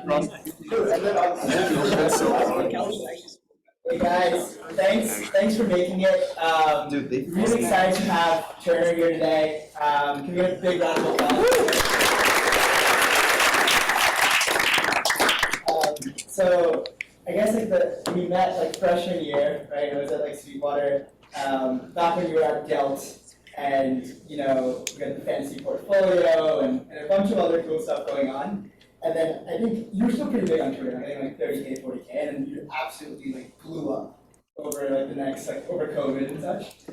Hey guys, thanks for making it. Really excited to have Turner here today. Can we get a big round of applause? So I guess we met freshman year, right? It was at Sweetwater. Back when you were at Delt, and we got the fancy portfolio and a bunch of other cool stuff going on. And then I think you were still pretty big on Twitter, I think 30K, 40K, and you absolutely blew up over the next over COVID and such.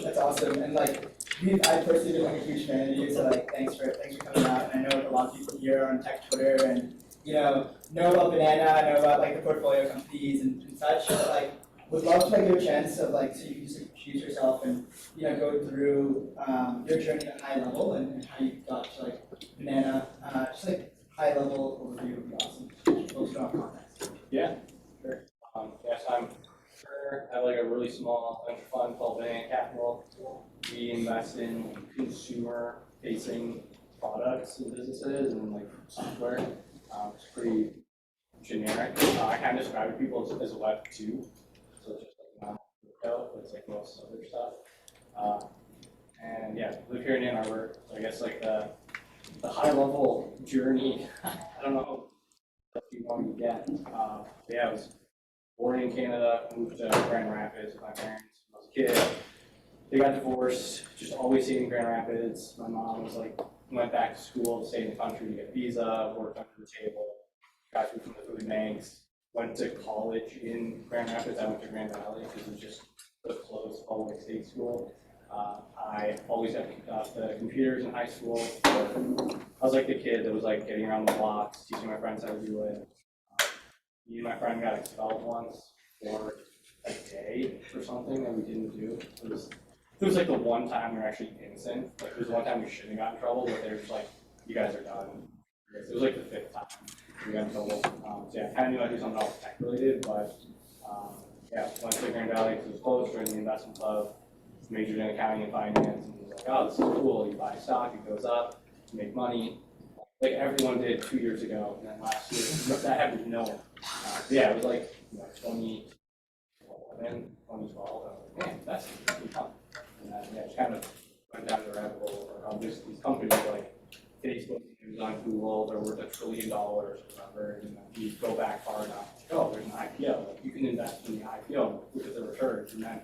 That's awesome. And I've personally been a huge fan of you, so thanks for coming out. And I know a lot of people here are on tech Twitter and know about Banana, know about the portfolio companies and such. But would love to give a chance of so you can just introduce yourself and go through your journey at a high level and how you got to Banana, just high level overview would be awesome. Folks don't have context. Yeah, sure. Yes, I'm sure I have a really small venture fund called Banana Capital. We invest in consumer-facing products and businesses and software. It's pretty generic. I kind of describe people as a Web 2, so it's just not crypto, but it's most other stuff. And yeah, live here in Ann Arbor. So I guess the high level journey, I don't know if you want to get. Yeah, I was born in Canada, moved to Grand Rapids with my parents when I was a kid. They got divorced, just always stayed in Grand Rapids. My mom was went back to school to stay in the country to get a visa, worked under the table, graduated from the food banks, went to college in Grand Rapids. I went to Grand Valley because it was just a close public state school. I always had the computers in high school. So I was the kid that was getting around the blocks, teaching my friends how to do it. Me and my friend got expelled once for a day for something that we didn't do. It was the one time we were actually innocent. It was the one time we shouldn't have gotten in trouble, but they were just you guys are done. It was the fifth time we got in trouble. So yeah, I kind of knew I'd do something else tech related, but yeah, went to Grand Valley because it was close, joined the investment club, majored in accounting and finance, and was oh, this is cool. You buy stock, it goes up, you make money. Everyone did 2 years ago, and then last year, that happened to no one. Yeah, it was 2011, 2012. I was man, that's pretty fun. And then, yeah, just kind of went down the rabbit hole of these companies Facebook, Amazon, Google, they're worth $1 trillion or whatever. And you go back far enough, there's an IPO. You can invest in the IPO, look at the returns, and then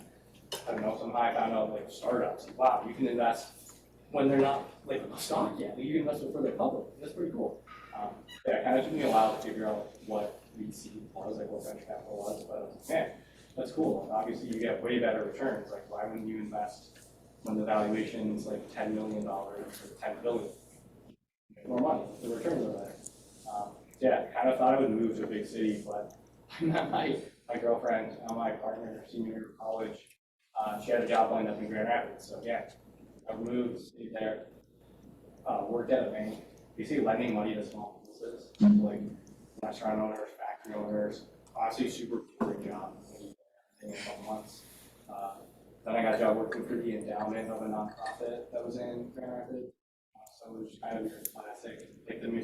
I don't know, somehow I found out startups. Wow, you can invest when they're not a stock yet. You can invest before they're public. That's pretty cool. Yeah, it kind of took me a while to figure out what VC was, what venture capital was, but man, that's cool. Obviously, you get way better returns. Why wouldn't you invest when the valuation is $10 million or $10 billion? You get more money. The returns are better. Yeah, I kind of thought I would move to a big city, but I met my girlfriend, my partner, senior year of college. She had a job lined up in Grand Rapids, so yeah, I moved, stayed there, worked at a bank, basically lending money to small businesses, restaurant owners, factory owners. Honestly, super boring job. In a couple months. Then I got a job working for the endowment of a nonprofit that was in Grand Rapids. So it was kind of your classic,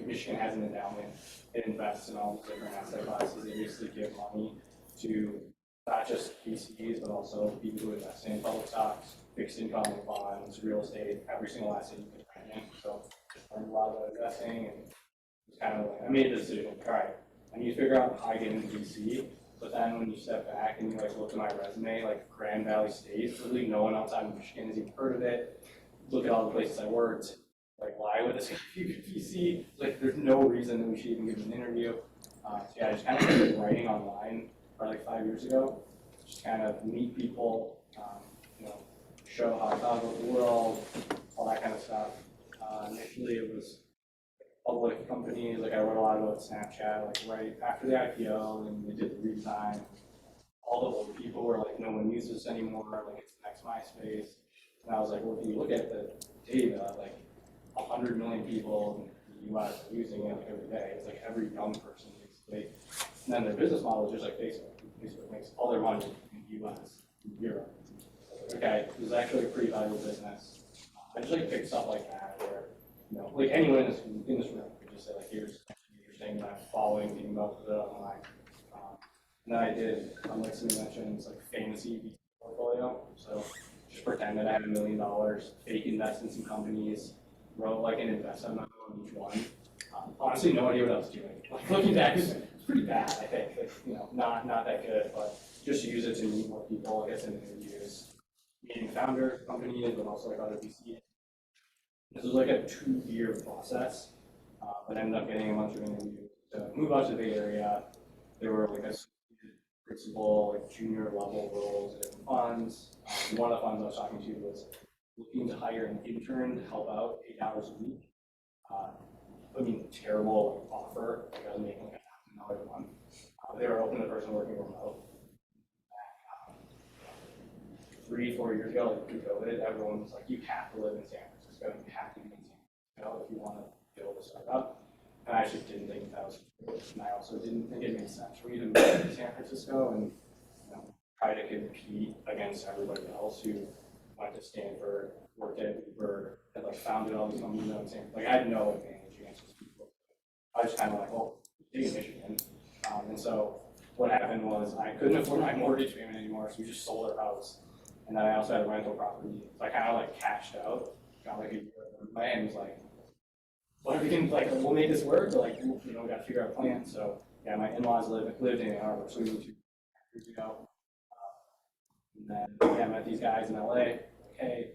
Michigan has an endowment. It invests in all these different asset classes. They basically give money to not just VCs, but also people who invest in public stocks, fixed income, bonds, real estate, every single asset you can find in. So I learned a lot about investing, and it was kind of I made a decision, all right, I need to figure out how I get into VC. But then when you step back and you look at my resume, Grand Valley State, really no one outside of Michigan has even heard of it. Look at all the places I worked. Why would this guy be a VC? There's no reason that we should even give him an interview. So yeah, I just kind of started writing online probably 5 years ago. Just kind of meet people, show how I thought about the world, all that kind of stuff. Initially, it was public companies. I wrote a lot about Snapchat, right after the IPO, and they did the redesign. All the old people were no one uses this anymore, it's the next MySpace. And I was well, if you look at the data, 100 million people in the US are using it every day. It's every young person basically. And then their business model is just like Facebook. Facebook makes all their money in the US, in Europe. Okay, this is actually a pretty valuable business. I just pick stuff like that where anyone in this room could just say here's interesting, and I'm following, thinking about it online. And then I did, like somebody mentioned, it's like fantasy VC portfolio. So just pretend that I had $1 million, fake investments in companies, wrote like an investment memo on each one. Honestly, no idea what I was doing. Like looking back, it's pretty bad, I think. Like, not that good, but just use it to meet more people, get some interviews, meeting founders, companies, but also like other VCs. This was like a 2-year process, but I ended up getting a bunch of interviews to move out to the Bay Area. There were like a principal, like junior level roles in different funds. One of the funds I was talking to was looking to hire an intern to help out 8 hours a week. Terrible offer. Like I was making like $1,000 a month. They were open to the person working remote. 3-4 years ago, like pre-COVID, everyone was like, you have to live in San Francisco. You have to be in San Francisco if you want to build a startup. And I actually didn't think that was true. And I also didn't think it made sense for me to move to San Francisco and try to compete against everybody else who went to Stanford, worked at Uber, had like founded all these companies in San Francisco. Like I had no advantage against those people. I was kind of like, well, big in Michigan. And so what happened was I couldn't afford my mortgage payment anymore, so we just sold our house. And then I also had a rental property. So I kind of like cashed out, got like a year of my and was like, well, we can like we'll make this work, but like we got to figure out a plan. So yeah, my in-laws lived in Ann Arbor, so we moved 2 years ago. And then I met these guys in LA. Like, hey,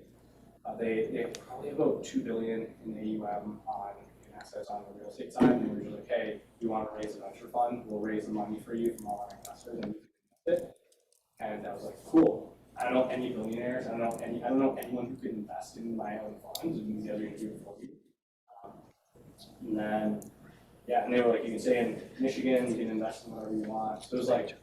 they probably have about $2 billion in AUM in assets on the real estate side, and we were just like, hey, we want to raise a venture fund. We'll raise the money for you from all our investors, and you can invest it. And I was like, cool. I don't know any billionaires. I don't know anyone who could invest in my own funds and the other going to do it for you. And then, and they were like, you can stay in Michigan, you can invest in whatever you want. So it was like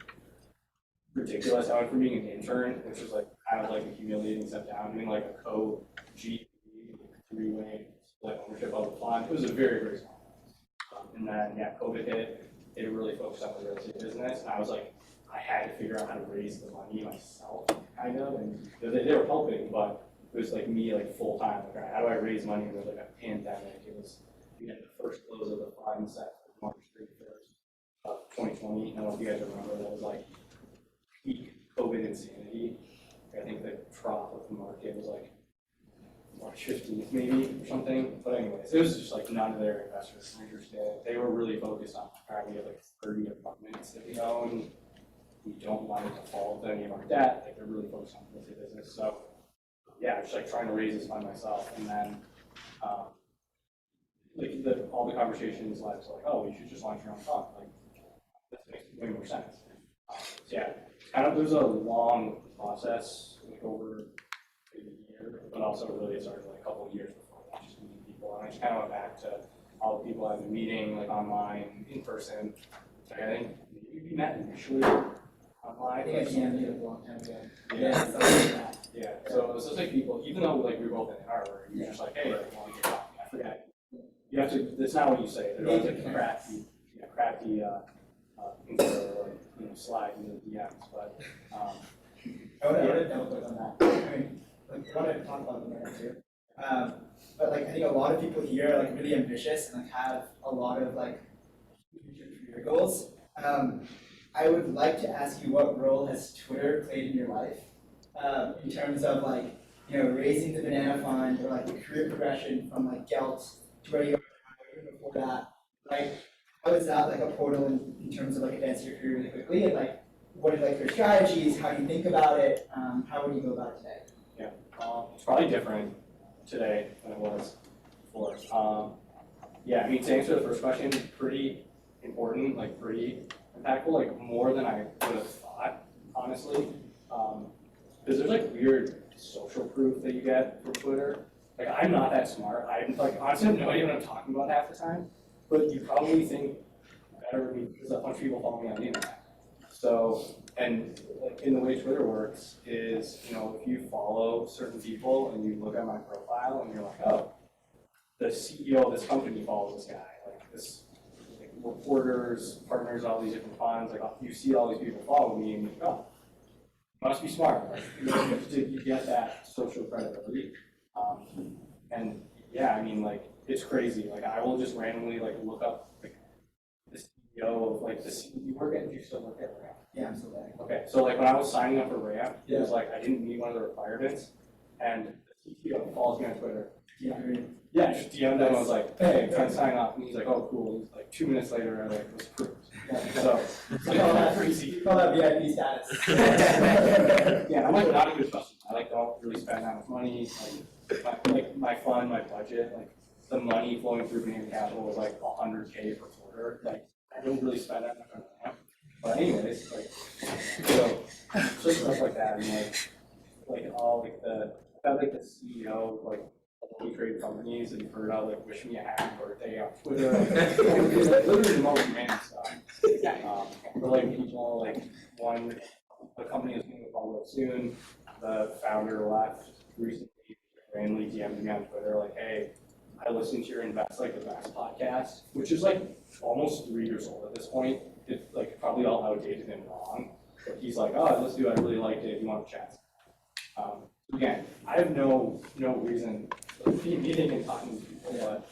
ridiculous. I went from being an intern, which was like kind of like a humiliating step down, doing like a co-GP, 3-way split ownership of the fund. It was a very, very small fund. And then, COVID hit. They really focused on the real estate business. And I was like, I had to figure out how to raise the money myself, kind of. And they were helping, but it was like me, like full time. Like, all right, how do I raise money? And there was like a pandemic. We had the first close of the fund set for March 31st of 2020. I don't know if you guys remember, that was like peak COVID insanity. I think the trough of the market was like March 15th maybe or something. But anyways, it was just like none of their investors were interested. They were really focused on, all right, we have like 30 apartments that we own. We don't want to default to any of our debt. Like they're really focused on the real estate business. So I was like trying to raise this fund myself, and then all the conversations led to like, oh, you should just launch your own fund. Like this makes way more sense. It was a long process, like over a year, but also really it started like a couple of years before that, just meeting people. And I just kind of went back to all the people I've been meeting, like online, in person. Like I think maybe we met initially online. I think I DM'd you a long time ago. So it was just like people, even though like we were both in Ann Arbor, you were just like, hey, like, want to get coffee? I forget. You have to. That's not what you say. There's always like crafty slide in the DMs. But I would double click on that. I mean, like, I want to talk about the market too. But like, I think a lot of people here are like really ambitious and like have a lot of like future career goals. I would like to ask you, what role has Twitter played in your life in terms of like raising the banana fund, or like the career progression from like Gelt to where you are now, even before that? Like, how is that like a portal in terms of like advancing your career really quickly? And like, what are like your strategies? How do you think about it? How would you go about it today? It's probably different today than it was before. To answer the first question, pretty important, like pretty impactful, like more than I would have thought, honestly. Because there's like weird social proof that you get from Twitter. Like I'm not that smart. I'm like honestly have no idea what I'm talking about half the time. But you probably think better of me because a bunch of people follow me on the internet. So, and like in the way Twitter works is, if you follow certain people and you look at my profile and you're like, oh, the CEO of this company follows this guy, like this reporters, partners, all these different funds, like you see all these people follow me and you go, oh, must be smart. Like, you get that social credibility. Like it's crazy. Like I will just randomly like look up like CEO of like this. You work at, you still work at Ramp? Yeah, I'm still there. Okay, so like when I was signing up for Ramp, it was like I didn't meet one of the requirements, and the CTO follows me on Twitter. Yeah, Yeah, just DM'd him. I was like, hey, I'm trying to sign up, and he's like, oh, cool. He's like 2 minutes later, I like was approved. So it's like all that crazy. You call that VIP status. Yeah, I'm like not a good person. I like don't really spend that much money. Like my fund, my budget, like the money flowing through Canadian Capital was like 100K per quarter. Like I don't really spend that much on Ramp. But anyways, like so stuff like that, and like all like I got like the CEO of like publicly traded companies, and you've heard of like wish me a happy birthday on Twitter. Like literally the most random stuff. For like people, like the company is going to go public soon. The founder left recently, randomly DM'd me on Twitter like, hey, I listened to your Invest Like the Best podcast, which is like almost 3 years old at this point. It's like probably all outdated and wrong. But he's like, oh, let's do it. I really liked it. If you want to chat. Again, I have no reason to be meeting and talking to people, but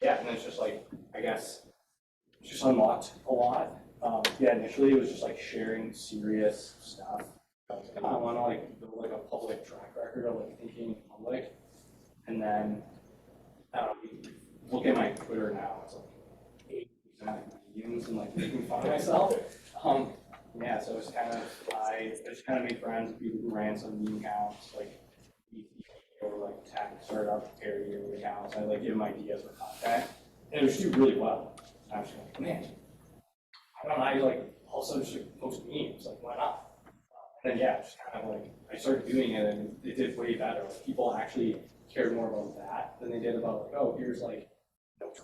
yeah, and it's just like, I guess, it's just unlocked a lot. Yeah, initially it was just like sharing serious stuff. I was like, oh, I want to like build like a public track record of like thinking in public, and then look at my Twitter now. It's like 8% mediums and like making fun of myself. Yeah, so it's kind of I just kind of made friends with people who ran some meme accounts, like or like tech startup area accounts. I like give them ideas for content, and it was do really well. And I was like, man, why don't I like also just like, post memes? Like, why not? And then yeah, just kind of like I started doing it, and it did way better. Like, people actually cared more about that than they did about like, oh, here's like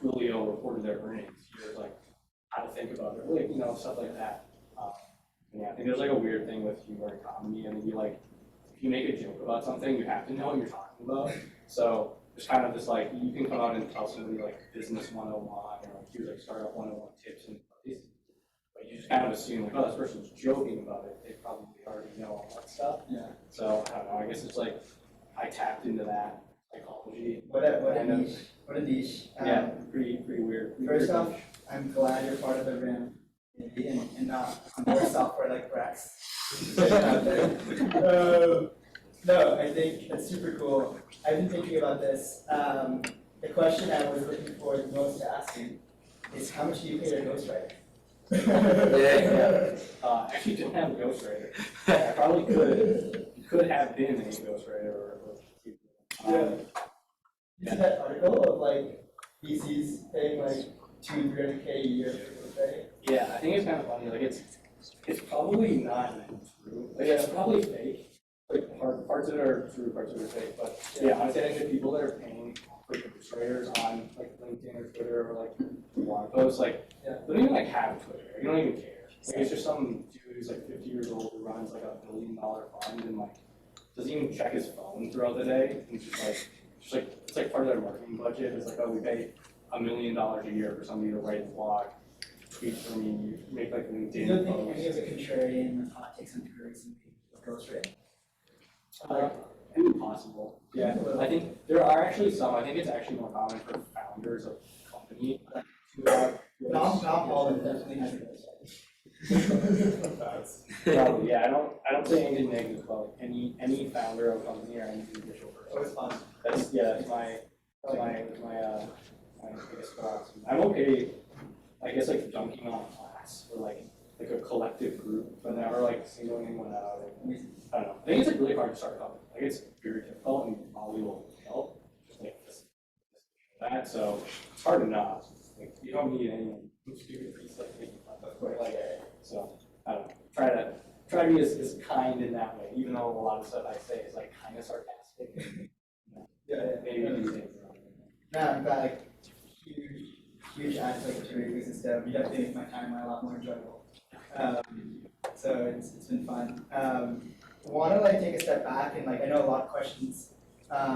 Twilio reported their earnings. Here's like how to think about it, like stuff like that. Yeah, I think there's like a weird thing with humor and comedy. I mean, if you make a joke about something, you have to know what you're talking about. So there's kind of this like, you can come out and tell somebody like business 101 or like here's like startup 101 tips and advice, but you just kind of assume like, oh, this person's joking about it. They probably already know all that stuff. Yeah. So I don't know. I guess it's like I tapped into that psychology. What a niche. What a niche. Yeah, pretty weird. First off, I'm glad you're part of the RIM community and not more software like Brex. No, I think that's super cool. I've been thinking about this. The question I was looking for the most to asking is how much do you pay your ghostwriter? I actually don't have a ghostwriter. I probably could have been a ghostwriter You see that article of like VCs paying like $200-300K a year for ghostwriting? Yeah, I think it's kind of funny. Like it's probably not true. Like it's probably fake. Like parts of it are true, parts of it are fake. But yeah, honestly, I think the people that are paying for ghostwriters on like LinkedIn or Twitter or like blog posts, like they don't even like have Twitter. You don't even care. Like it's just some dude who's like 50 years old who runs like $1 billion fund and like doesn't even check his phone throughout the day. And just like it's like part of their marketing budget. It's like, oh, we pay $1 million a year for somebody to write a blog, tweet for me, make like LinkedIn Do you think posts. any of the contrarian takes into recently with ghostwriting? Possible. Yeah, I think there are actually some. I think it's actually more common for founders of company to have. Tom Holland definitely has a ghostwriter. Probably, yeah. I don't say anything negative about like, any founder of a company or any individual person. Always fun. That's my biggest thoughts. I'm okay, I guess, like dunking on a class or like a collective group, but never like singling anyone out. I don't know. I think it's like really hard to start a company. Like it's very difficult and probably will fail. Just like this that. So it's hard to not. Like you don't need anyone who's doing these like making fun of it. Like so I don't know. Try to be as kind in that way, even though a lot of stuff I say is like kind of sarcastic. Maybe you think I'm glad like huge aspect to your ecosystem. You definitely make my time a lot more enjoyable. So it's been fun. Want to like take a step back and like I know a lot of questions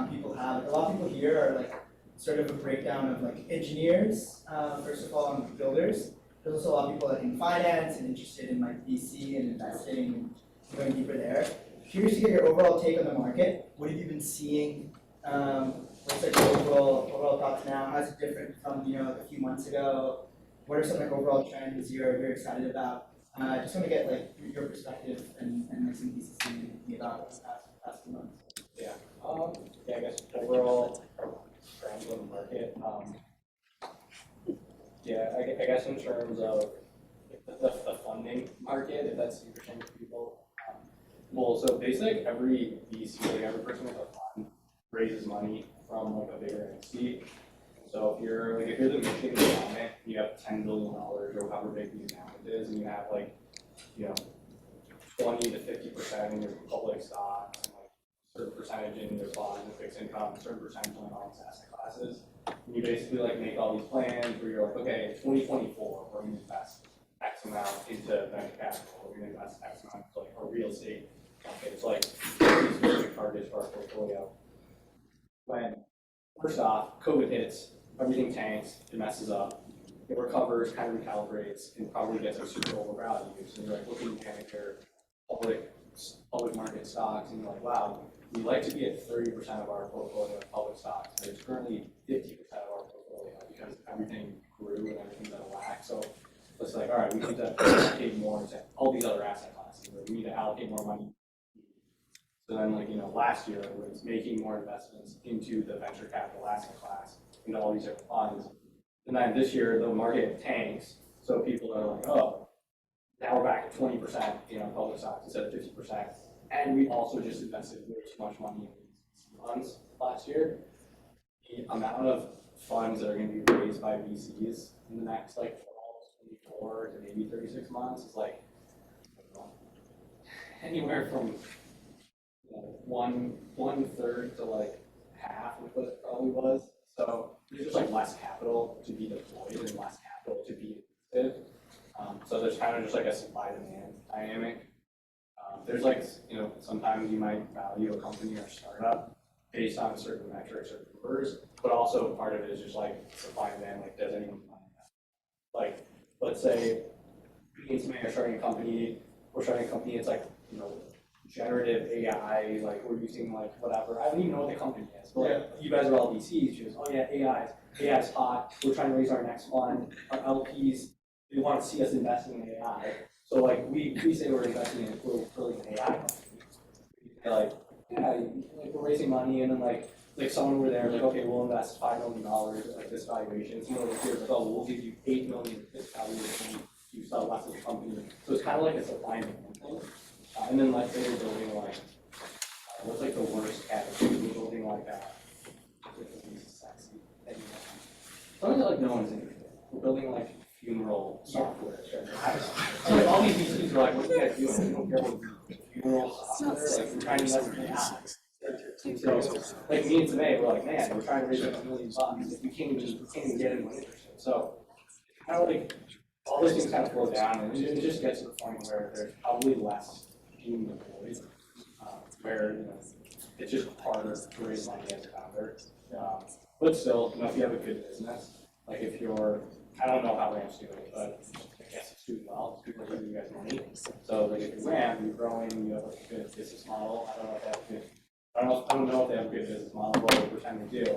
people have. A lot of people here are like sort of a breakdown of like engineers first of all and builders. There's also a lot of people like in finance and interested in like VC and investing and going deeper there. Curious to get your overall take on the market. What have you been seeing? What's like your overall thoughts now? How's it different from a few months ago? what are some like overall trends you're excited about? I just want to get like your perspective and like some pieces you've been thinking about the past few months. Yeah. Yeah, I guess overall trends in the market. Yeah, I guess in terms of the funding market, if that's interesting to people. Well, so basically every VC, like every person with a fund, raises money from like a bigger entity. So if you're the Michigan Endowment, you have $10 billion or however big the endowment is, and you have like, you know, 20 to 50% in your public stocks, and like a certain percentage in your bonds and fixed income, a certain percentage in all these asset classes. And you basically like make all these plans where you're like, okay, in 2024, we're going to invest X amount into venture capital, we're going to invest X amount into like our real estate. Okay, it's like these specific targets for our portfolio. When first off, COVID hits, everything tanks, it messes up, it recovers, kind of recalibrates, and probably gets like super overvalued. So you're like looking at your public market stocks, and you're like, wow, we like to be at 30% of our portfolio of public stocks, but it's currently 50% of our portfolio because everything grew and everything's out of whack. So it's like, all right, we need to allocate more to all these other asset classes. We need to allocate more money. So then, like, last year was making more investments into the venture capital asset class, into all these different funds. And then this year, the market tanks, so people are like, oh, now we're back at 20%, public stocks instead of 50%. And we also just invested way too much money in these funds last year. The amount of funds that are going to be raised by VCs in the next, like, 24 to maybe 36 months is like, I don't know, anywhere from one third to like half of what it probably was. So there's just like less capital to be deployed and less capital to be invested. So there's kind of just like a supply demand dynamic. There's like, sometimes you might value a company or startup based on certain metrics or numbers, but also part of it is just like supply demand. Like, does anyone find that? Like, let's say me and somebody are starting a company. We're starting a company. It's like, generative AI, like we're using like whatever. I don't even know what the company is, but like, you guys are all VCs. She goes, oh yeah, AI's hot. We're trying to raise our next fund. Our LPs, they want to see us investing in AI. So like we say we're investing in building an AI company. Like, yeah, like we're raising money, and then like someone over there, like, okay, we'll invest $5 million at like this valuation. Someone over here is like, oh, we'll give you $8 million at this valuation. You sell less of the company. So it's kind of like a supply and demand thing. And then let's say we're building like, what's like the worst category? We're building like sexy. Something that like no one's interested in. We're building like funeral software. So like all these VCs are like, what are you guys doing? We don't care what funeral software. Like we're trying to invest in AI. So like me and Samay, we're like, man, we're trying to raise like $1 million. Like, we can't even get anyone interested. So kind of like all those things kind of flow down, and it just gets to the point where there's probably less being deployed, where it's just harder to raise money as a founder. But still, if you have a good business, like if you're, I don't know how Ramp's doing, but I guess it's doing well. People are giving you guys money. So like if you're Ramp, you're growing, you have like a good business model. I don't know if they have a good. I don't know if they have a good business model, but what percent they do.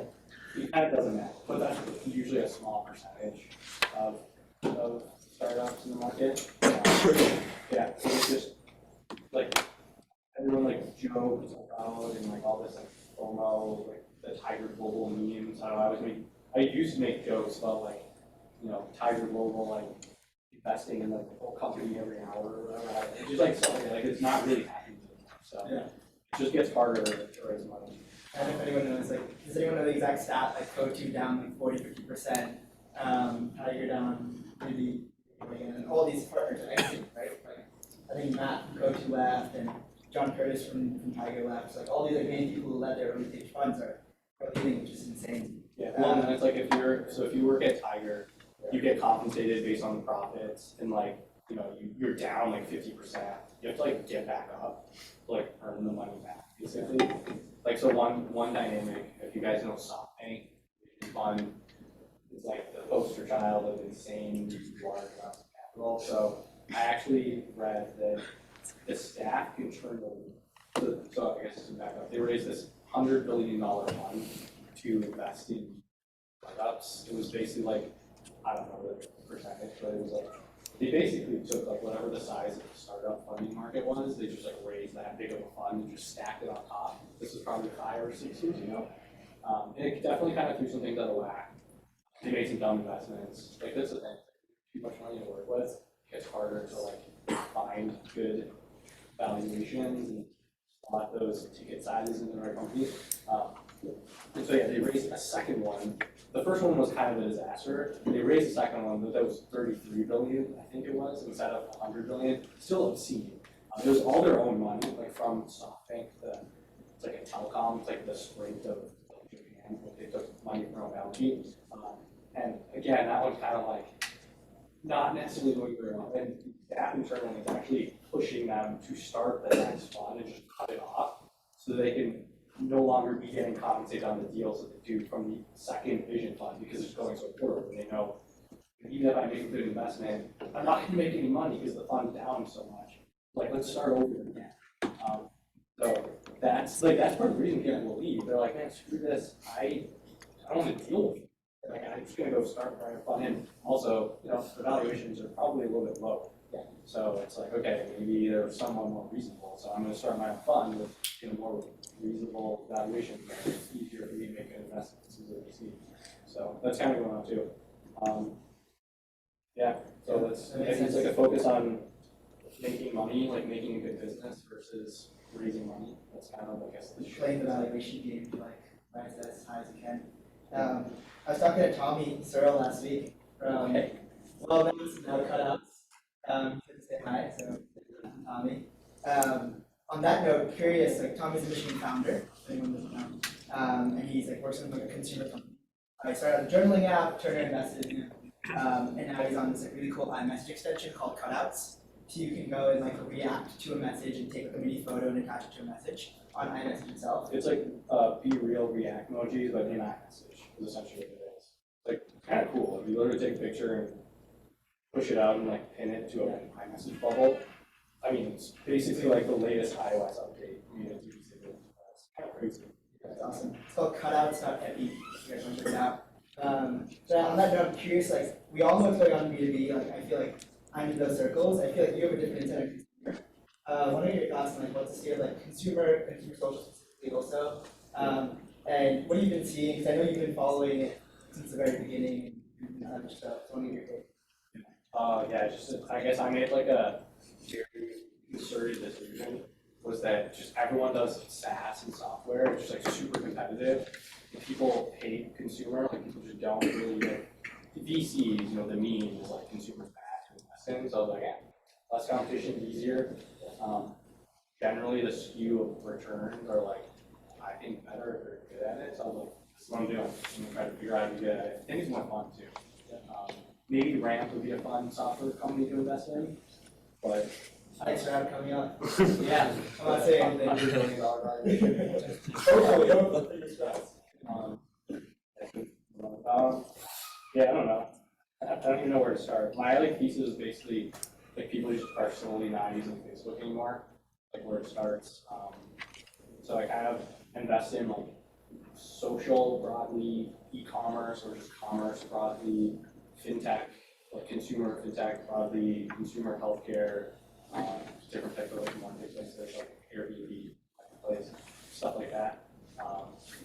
It kind of doesn't matter. But that's usually a small percentage of startups in the market. Yeah, so it's just like everyone like jokes about and like all this like FOMO, like the Tiger Global memes. I used to make jokes about like, Tiger Global like investing in like the whole company every hour or whatever. It's just like something like it's not really happening anymore. So yeah, it just gets harder to raise money. I don't know if anyone knows, like, does anyone know the exact stat, like Go-To down like 40-50%, Tiger down maybe, and all these partners are exiting, right? Like, I think Matt from Go-To left, and John Curtis from Tiger left. So like all these like main people who led their early stage funds are leaving, which is insane. Yeah, well, and it's like if you work at Tiger, you get compensated based on the profits, and like you're down like 50%. You have to like get back up to like earn the money back, basically. Like so one dynamic, if you guys know SoftBank fund, is like the poster child of insane large amounts of capital. So I actually read that the staff can turn over. So I guess this is back up. They raised this $100 billion fund to invest in startups. It was basically like I don't know the percentage, but it was like, they basically took like whatever the size of the startup funding market was, they just like raised that big of a fund and just stacked it on top. This was probably 5 or 6 years ago. And it definitely kind of threw some things out of whack. They made some dumb investments. Like that's the thing, too much money to work with, it's harder to like find good valuations and slot those ticket sizes into the right companies. And so yeah, they raised a second one. The first one was kind of a disaster. They raised the second one, but that was 33 billion, I think it was, instead of 100 billion. Still obscene. It was all their own money, like from SoftBank. It's like a telecom, it's like the Sprint of Japan. They took money from their own balance sheet. And again, that one's kind of like not necessarily going very well. And that internally is actually pushing them to start the next fund and just cut it off so they can no longer be getting compensated on the deals that they do from the second vision fund because it's going so poorly. They know even if I make a good investment, I'm not going to make any money because the fund's down so much. Like, let's start over again. So that's part of the reason people will leave. They're like, man, screw this. I don't want to deal with it. Like, I'm just going to go start a private fund. And also, the valuations are probably a little bit low. Yeah. So it's like, okay, maybe they're somewhat more reasonable. So I'm going to start my own fund with more reasonable valuation. It's easier for me to make good investments as a VC. So that's kind of going on too. Yeah. So it's like a focus on making money, like making a good business versus raising money. That's kind of, I guess, the playing the valuation game, like rise that as high as you can. I was talking to Tommy Searle last week from Well Known Now Cutouts. He said to say hi, so Tommy. On that note, curious, like Tommy's a Michigan founder, if anyone doesn't know, and he's like works in like a consumer company. I started a journaling app, Turner invested in him, and now he's on this like really cool iMessage extension called Cutouts. So you can go and like react to a message and take like, a mini photo and attach it to a message on iMessage itself. It's like Be Real React emojis, but in iMessage is essentially what it is. It's like kind of cool. Like, you literally take a picture and push it out and like pin it to an iMessage bubble. I mean, it's basically like the latest iOS update. I mean, it's kind of crazy. That's awesome. It's called Cutouts.epi. You guys want to check it out. So on that note, I'm curious. Like we all know what's going on in B2B. Like I feel like I'm in those circles. I feel like you have a different insight on consumer. What are your thoughts on like what's the state of like consumer social specifically also? And what have you been seeing? Because I know you've been following it since the very beginning and other stuff. So I want to get your take. Yeah, I guess I made like a very concerted decision was that just everyone does SaaS and software. It's just like super competitive. And people hate consumer. Like people just don't really like VCs. The meme is like consumers bad to invest in. So I was like, yeah, less competition, easier. Generally, the skew of returns are like I think better if you're good at it. So I was like, this is what I'm doing. I'm gonna try to figure out how to be good at it. I think it's more fun too. Maybe Ramp would be a fun software company to invest in, but Thanks for having coming on. yeah, I'm not saying anything. $100 million yeah, I don't know. I don't even know where to start. My thesis is basically like people just are slowly not using Facebook anymore, like where it starts. So I kind of invest in like social broadly, e-commerce or just commerce broadly, fintech, like consumer fintech broadly, consumer healthcare, different types of like marketplaces like Airbnb, marketplace, stuff like that.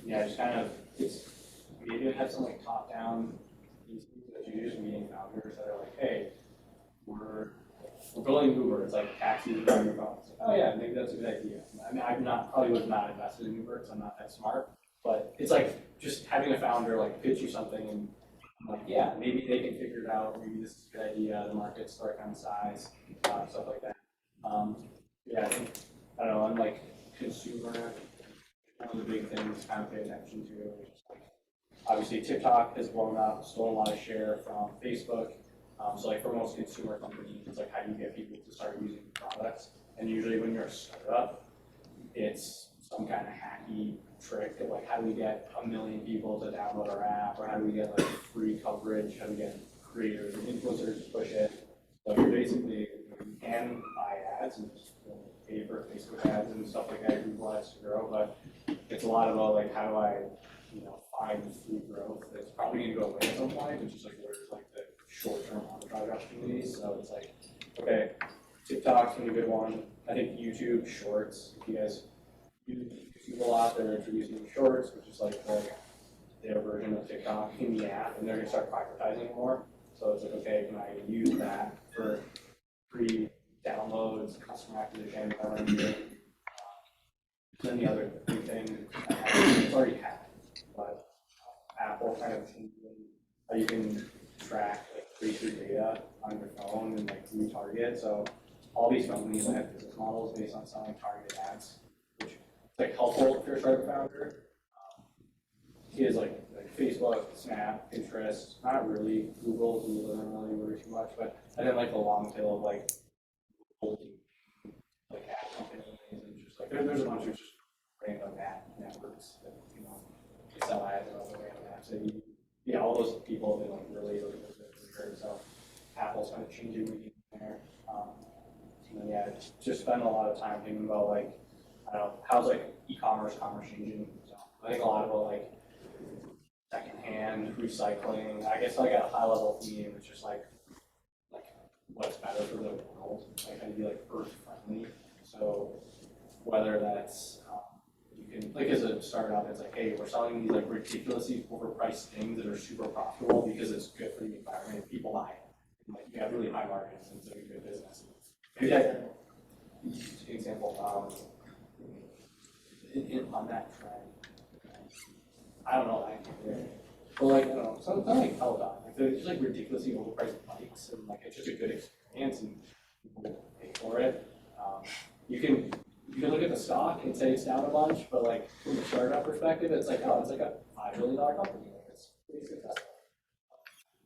Yeah, just kind of maybe it has some like top-down things that you just meeting founders that are like, hey, we're building Uber. It's like taxis on your phone. It's like, oh yeah, maybe that's a good idea. I mean, probably would not invested in Uber because I'm not that smart. But it's like just having a founder like pitch you something and I'm like, yeah, maybe they can figure it out. Maybe this is a good idea. The market's the right kind of size, stuff like that. Yeah, I don't know. I'm like consumer. One of the big things kind of pay attention to is just like obviously TikTok has blown up, stolen a lot of share from Facebook. So like for most consumer companies, it's like how do you get people to start using products? And usually when you're a startup, it's some kind of hacky trick of like how do we get 1 million people to download our app, or how do we get like free coverage, how do we get creators and influencers to push it. So you're basically, you can buy ads and just pay for Facebook ads and stuff like that, Google ads to grow, but it's a lot about like how do I find free growth that's probably going to go away at some point, which is like where like the short-term arbitrage opportunities. So it's like, okay, TikTok's gonna be a good one. I think YouTube Shorts, if you guys use YouTube a lot, they're introducing Shorts, which is like their version of TikTok in the app, and they're gonna start prioritizing more. So it's like, okay, can I use that for free downloads, customer acquisition, whatever I'm doing? Then the other big thing, it's already happened, but Apple kind of changing how you can track like creator data on your phone and like retarget. So all these companies that have business models based on selling targeted ads, which is like helpful if you're a startup founder. Is like Facebook, Snap, Pinterest, not really Google doesn't really worry too much, but and then like the long tail of like ad companies and just like there's a bunch of just random ad networks that they sell ads on the random apps. So yeah, all those people have been like really good. So Apple's kind of changing the game there. And then yeah, just spend a lot of time thinking about like I don't know how's like commerce changing. So I think a lot about like secondhand recycling. I guess like at a high level theme, it's just like what's better for the world, like how to be like earth friendly. So whether that's you can like as a startup, it's like, hey, we're selling these like ridiculously overpriced things that are super profitable because it's good for the environment. People buy it. And, like you have really high margins and it's like a good business. Maybe that example on that trend. I don't know. But like, I don't know, something like Peloton. Like they're just like ridiculously overpriced bikes, and like it's just a good experience, and people pay for it. You can look at the stock and say it's down a bunch, but like from a startup perspective, it's like it's like a $5 billion company. Like it's pretty successful.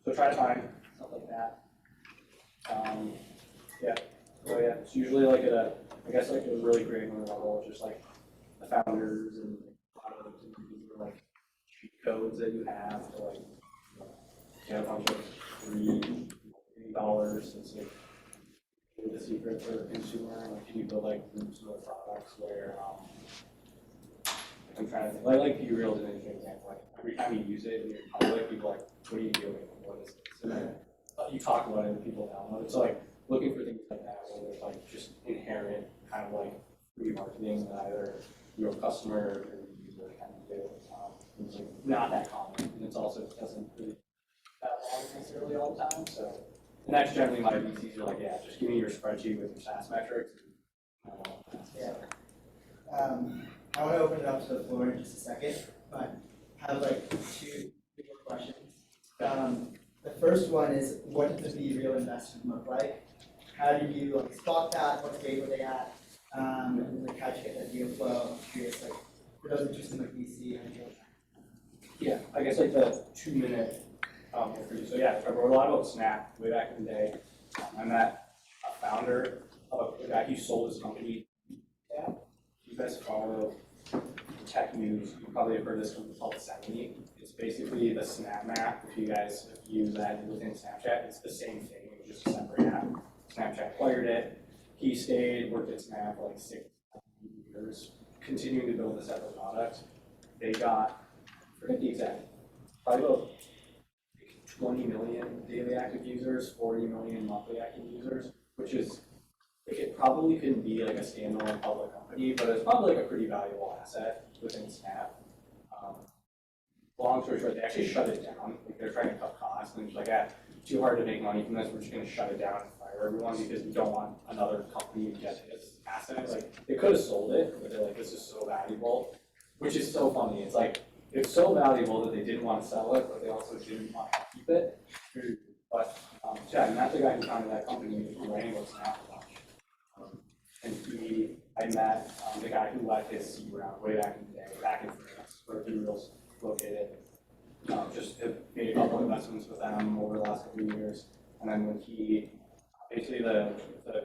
So try to find something like that. Yeah. So yeah, it's usually like at I guess like a really granular level, just like the founders and a lot of the like cheat codes that you have to like get a bunch of free $3. It's like the secret for the consumer. Like can you build like groups of products where I'm trying to think, like B-Real is an interesting example. Like every time you use it in your public, people are like, what are you doing? What is this? And then you talk about it and people download it. So like looking for things like that where there's like just inherent kind of like free marketing that either your customer or your user kind of do. It's like not that common, and it's also doesn't really that long necessarily all the time. So, and that's generally my VCs are like, yeah, just give me your spreadsheet with your SaaS metrics. Yeah. I want to open it up to the floor in just a second, but I have like two more questions. The first one is, what does the Be Real investment look like? How do you like spot that? What stage were they at? And like how did you get that deal flow? I'm curious, like for those interested in like VC and deal. Yeah, I guess like the 2-minute overview. So yeah, I wrote a lot about Snap way back in the day. I met a founder of a guy who sold his company. Yeah, you guys follow tech news. You probably have heard this company called 70. It's basically the Snap map. If you guys use that within Snapchat, it's the same thing. It was just a separate app. Snapchat acquired it. He stayed, worked at Snap for like 6 years, continuing to build a separate product. They got, I forget the exact, probably about 20 million daily active users, 40 million monthly active users, which is, like it probably couldn't be like a standalone public company, but it's probably like a pretty valuable asset within Snap. Long story short, they actually shut it down. Like they're trying to cut costs, and it's like, too hard to make money from this. We're just going to shut it down and fire everyone because we don't want another company to get this asset. Like they could have sold it, but they're like, this is so valuable, which is so funny. It's like it's so valuable that they didn't want to sell it, but they also didn't want to keep it. But yeah, and that's the guy who founded that company who ran with Snap a bunch. And I met the guy who led his seed round way back in the day, back in France, where B-Real's located. Just have made a couple investments with them over the last couple of years. And then when he, basically the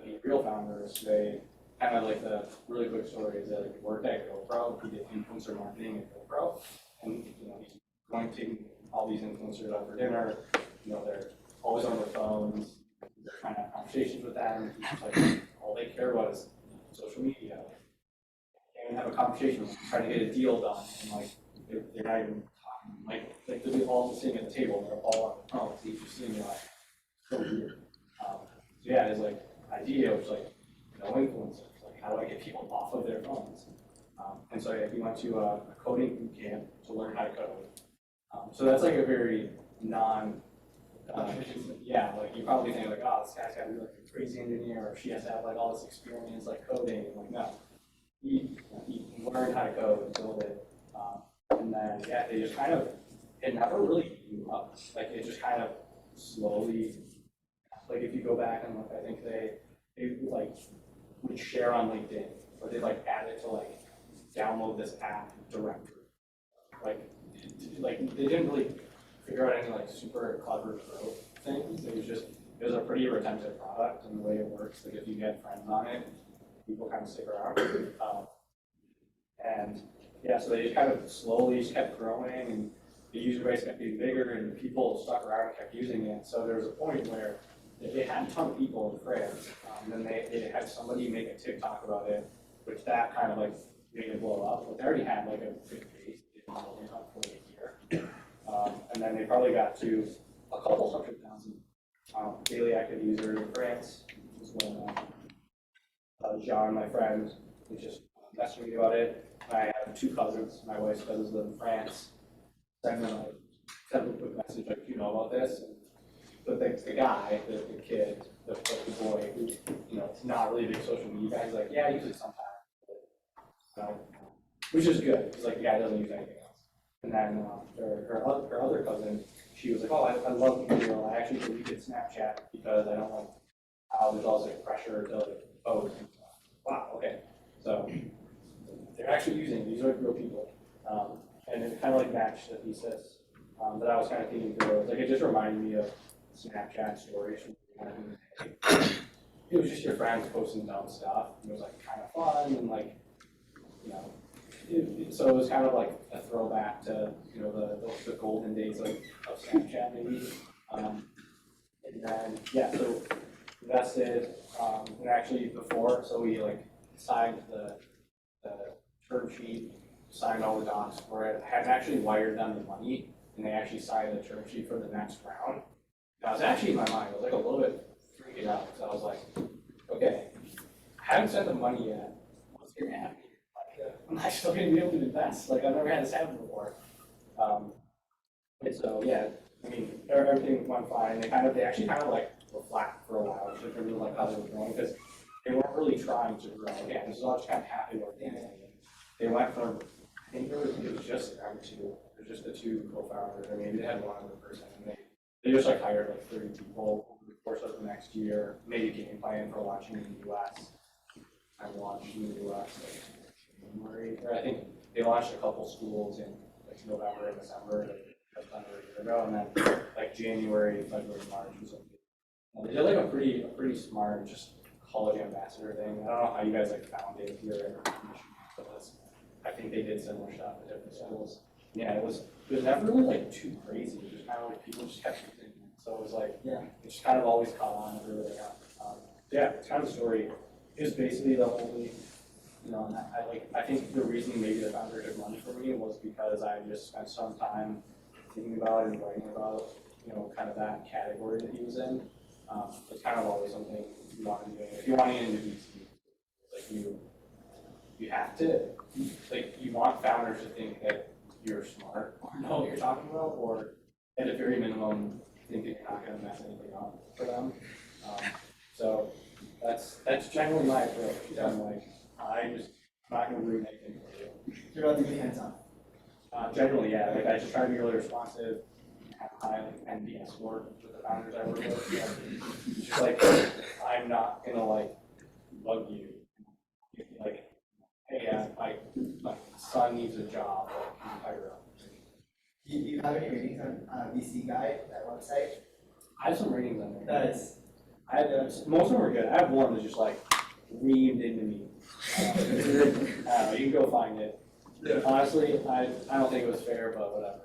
B-Real founders, they kind of like the really quick story is that like, he worked at GoPro, he did influencer marketing at GoPro, and he's going to all these influencers out for dinner, they're always on their phones, they're trying to have conversations with them, he's like, all they care about is social media. They can't even have a conversation with them, trying to get a deal done, and like, they're not even talking, like they're all sitting at the table, they're all on their phones, he's just sitting there like, so weird. So yeah, his like idea was like, no influencers, like how do I get people off of their phones? And so yeah, he went to a coding boot camp to learn how to code. So that's like a very non, yeah, like you probably think like, oh, this guy's got to be like a crazy engineer, or she has to have like all this experience like coding. Like no, he learned how to code and build it, and then yeah, they just kind of it never really grew up. Like it just kind of slowly, like if you go back and look, I think they like would share on LinkedIn, or they like add it to like download this app directory. Like they didn't really figure out any like super clever growth things. It was a pretty retentive product, and the way it works, like if you get friends on it, people kind of stick around. And yeah, so they just kind of slowly just kept growing, and the user base kept getting bigger, and people stuck around and kept using it. So there was a point where they had a ton of people in France, and then they had somebody make a TikTok about it, which that kind of like made it blow up. But they already had like a big base. They didn't build it up for like a year. And then they probably got to a couple 100,000 daily active users in France, which is when John, my friend, he just messaged me about it. I have two cousins. My wife's cousins live in France. Send them a quick message like, you know about this? But the guy, the kid, the boy, who's not really a big social media guy, he's like, yeah, I use it sometimes. Which is good, because like the guy doesn't use anything else. And then her other cousin, she was like, oh, I love Gmail. I actually deleted Snapchat because I don't like how there's also pressure to like post. Wow, okay. So they're actually using these are real people. And it kind of like matched the thesis that I was kind of thinking through. Like it just reminded me of Snapchat stories from back in the day. It was just your friends posting dumb stuff. It was like kind of fun and like, so it was kind of like a throwback to the golden days of Snapchat maybe. And then yeah, so invested and actually before, so we like signed the term sheet, signed all the docs for it. I hadn't actually wired them the money, and they actually signed the term sheet for the next round. And I was actually in my mind, I was like a little bit freaking out because I was like, okay, I haven't sent the money yet. What's going to happen? Like, am I still going to be able to invest? Like I've never had this happen before. And so yeah, I mean everything went fine. They actually kind of like were flat for a while, just in terms of like how they were growing because they weren't really trying to grow. Again, this is all just kind of happening organically. They went from, I think it was just them two. It was just the two co-founders, or maybe they had one other person, and they just like hired like 30 people over the course of the next year, made a game plan for launching in the US. I launched in the US like January, or I think they launched a couple schools in like November and December, like just under a year ago, and then like January, February, March was like they did like a pretty smart just college ambassador thing. I don't know how you guys like found it here in Michigan, but I think they did similar stuff at different schools. Yeah, it was never really like too crazy. It was kind of like people just kept using it. So it was like, yeah, it just kind of always caught on everywhere. Yeah, it's kind of the story. It was basically the only, I think the reason maybe the founder took money from me was because I just spent some time thinking about and writing about, kind of that category that he was in. It's kind of always something you want to do. If you want to get into VC, like you have to, like you want founders to think that you're smart or know what you're talking about, or at a very minimum, think that you're not going to mess anything up for them. So that's generally my approach. I'm like, I'm not going to ruin anything for you. You're about to be hands-on. Generally, yeah. Like I just try to be really responsive, have high like NPS score with the founders I work with. It's just like I'm not gonna like bug you. Like, hey, my son needs a job. Like, can you hire up? Do you have any ratings on VC Guide, that website? I have some ratings on there. Nice. Most of them are good. I have one that's just like reamed into me. You can go find it. Yeah. Honestly, I don't think it was fair, but whatever.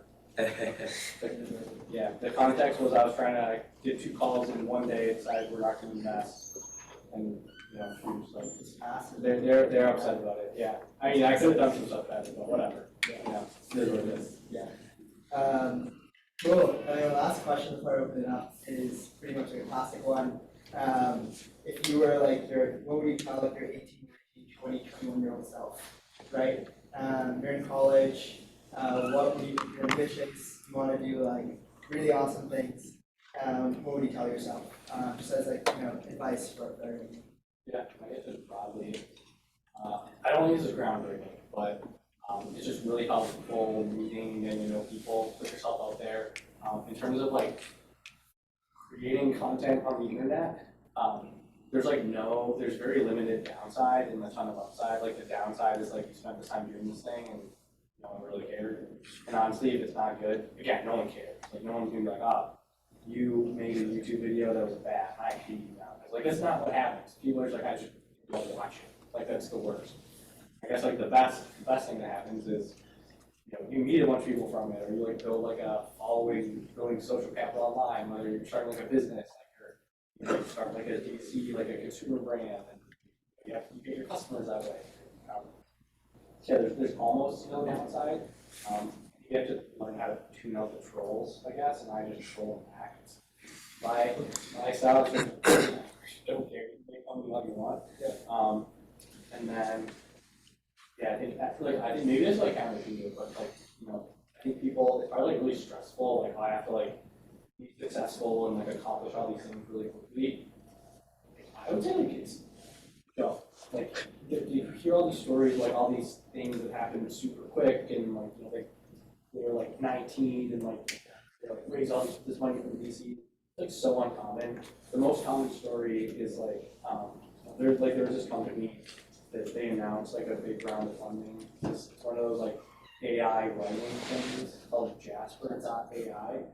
Yeah, the context was I was trying to get 2 calls in one day and decide we're not going to invest, and she was like, they're upset about it. Yeah, I mean I could have done some stuff better, but whatever. Yeah, it is what it is. Yeah. Cool. And the last question before I open it up is pretty much like a classic one. If you were like what would you tell like your 18, 19, 20, 21-year-old self, right? You're in college. What would you're ambitious? You want to do like really awesome things. What would you tell yourself? Just as like advice for everyone. Yeah, I guess just broadly, I don't use this groundbreaking, but it's just really helpful meeting and people, put yourself out there. In terms of like creating content on the internet, there's very limited downside and a ton of upside. Like the downside is like you spent this time doing this thing and no one really cared. And honestly, if it's not good, again, no one cares. Like no one's gonna be like, oh, you made a YouTube video that was bad. I hate you now. It's like that's not what happens. People are just like, I just don't watch it. Like that's the worst. I guess like the best thing that happens is you meet a bunch of people from it, or you like build like a following, building social capital online, whether you're starting like a business, like you start like a DC, like a consumer brand, and you get your customers that way. Yeah, there's almost no downside. You have to learn how to tune out the trolls, I guess, and I just troll them back. My style is just don't care. You make fun of me all you want. And then yeah, I think maybe it's like counterintuitive, but like I think people it's probably like really stressful. Like I have to like be successful and like accomplish all these things really quickly. I would say like it's like you hear all these stories, like all these things that happen super quick, and like they're like 19 and like they like raise all this money from VC. It's like so uncommon. The most common story is like there was this company that they announced like a big round of funding. It's one of those like AI writing things called Jasper.ai.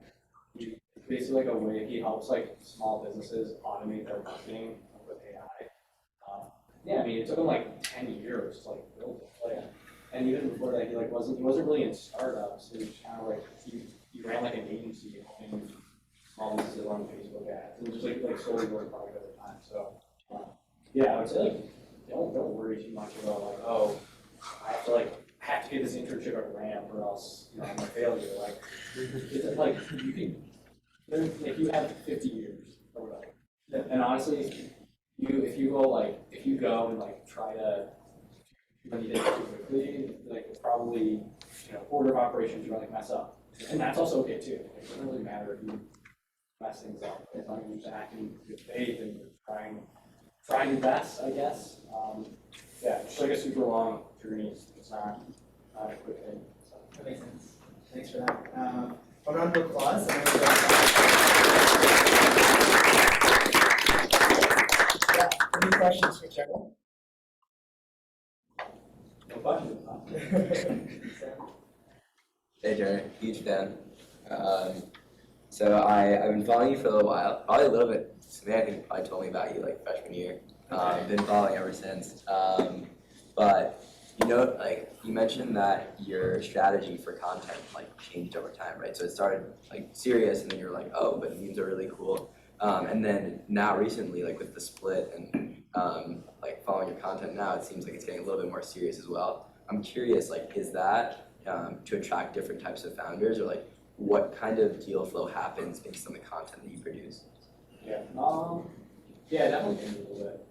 It's basically like a way he helps like small businesses automate their marketing with AI. Yeah, I mean it took him like 10 years to like build it. Like, and even before that, he wasn't really in startups. He was kind of like he ran like an agency helping small businesses on Facebook ads, and just like slowly worked product over time. So yeah, I would say like don't worry too much about like, oh, I have to get this internship at Ramp or else I'm a failure. Like it's like you can if you have 50 years or whatever. And honestly, if you go and like try to when you did it too quickly, like it's probably order of operations you're like mess up. And that's also okay too. Like, it doesn't really matter if you mess things up as long as you're just acting in good faith and you're trying your best, I guess. Yeah, just like a super long journey. It's not a quick thing. So. That makes sense. Thanks for that. A round of applause. Yeah, any questions for Cheryl? No questions. Hey Jerry, huge fan. So I've been following you for a little while, probably a little bit. I think you probably told me about you like freshman year. Been following ever since. But like you mentioned that your strategy for content like changed over time, right? So it started like serious, and then you're like, oh, but memes are really cool. And then now recently, like with the split and like following your content now, it seems like it's getting a little bit more serious as well. I'm curious, like, is that to attract different types of founders, or like what kind of deal flow happens based on the content that you produce? Yeah. Yeah, definitely changed a little bit.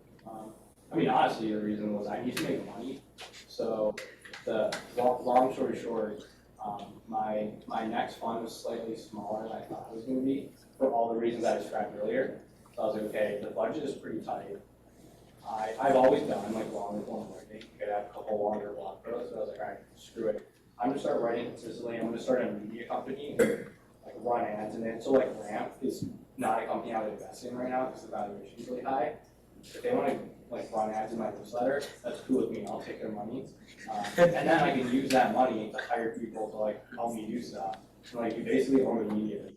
I mean, honestly, the reason was I used to make money. So the long story short, my next fund was slightly smaller than I thought it was going to be for all the reasons I described earlier. So I was like, okay, the budget is pretty tight. I've always done like longer form writing. I could have a couple longer blog posts. So I was like, all right, screw it. I'm gonna start writing consistently. I'm gonna start a media company and like run ads in it. So like Ramp is not a company I would invest in right now because the valuation is really high. If they want to like run ads in my newsletter, that's cool with me. I'll take their money, and then I can use that money to hire people to like help me do stuff. So, like you basically own the media,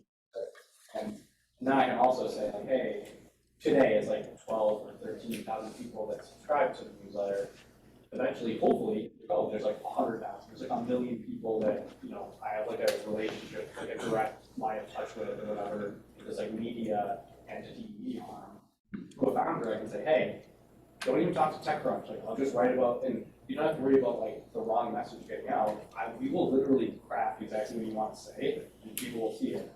and then I can also say like, hey, today it's like 12 or 13,000 people that subscribe to the newsletter. Eventually, hopefully, there's like 100,000. There's like a million people that I have like a relationship, like a direct line of touch with or whatever. This like media entity, media arm. To a founder, I can say, hey, don't even talk to TechCrunch. Like, I'll just write about, and you don't have to worry about like the wrong message getting out. We will literally craft exactly what you want to say, and people will see it.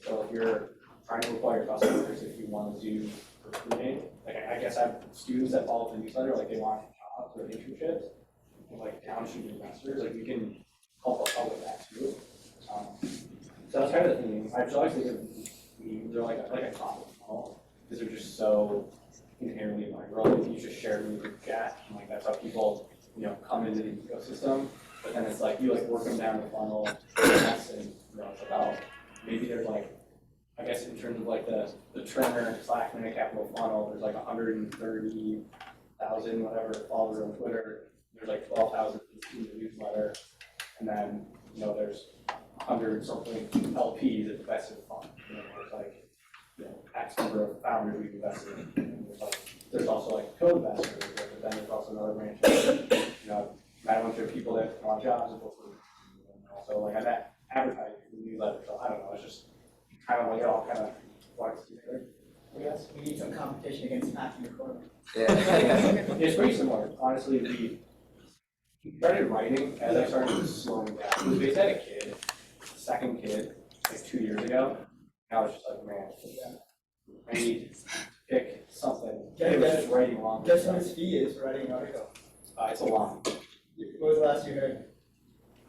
So if you're trying to acquire customers, if you want to do recruiting, like I guess I have students that follow the newsletter, like they want jobs or internships, and like downstream investors, like we can help out with that too. So that's kind of the thing. I just always think of memes, they're like a top of the funnel, because they're just so inherently viral. You just share it in the group chat, and like that's how people, come into the ecosystem. But then it's like you like work them down the funnel, and it's about maybe there's like, I guess in terms of like the Trimmer/Minute Capital funnel, there's like 130,000 whatever followers on Twitter. There's like 12,000 in the newsletter, and then there's 100 something LPs at the best of the fund. There's like X number of founders we've invested in. And there's also like co-investors, but then there's also another branch. Met a bunch of people that want jobs and also like I met advertising in the newsletter. So I don't know. It's just kind of like it all kind of works together. I guess we need some competition against Matthew McCormick. Yeah. It's pretty similar. Honestly, we started writing as I started slowing down. It was based on a kid, second kid, like 2 years ago. And I was just like, man, I need to pick something. It was just writing long. Guess what his fee is for writing an article? It's a lot. What was the last you heard?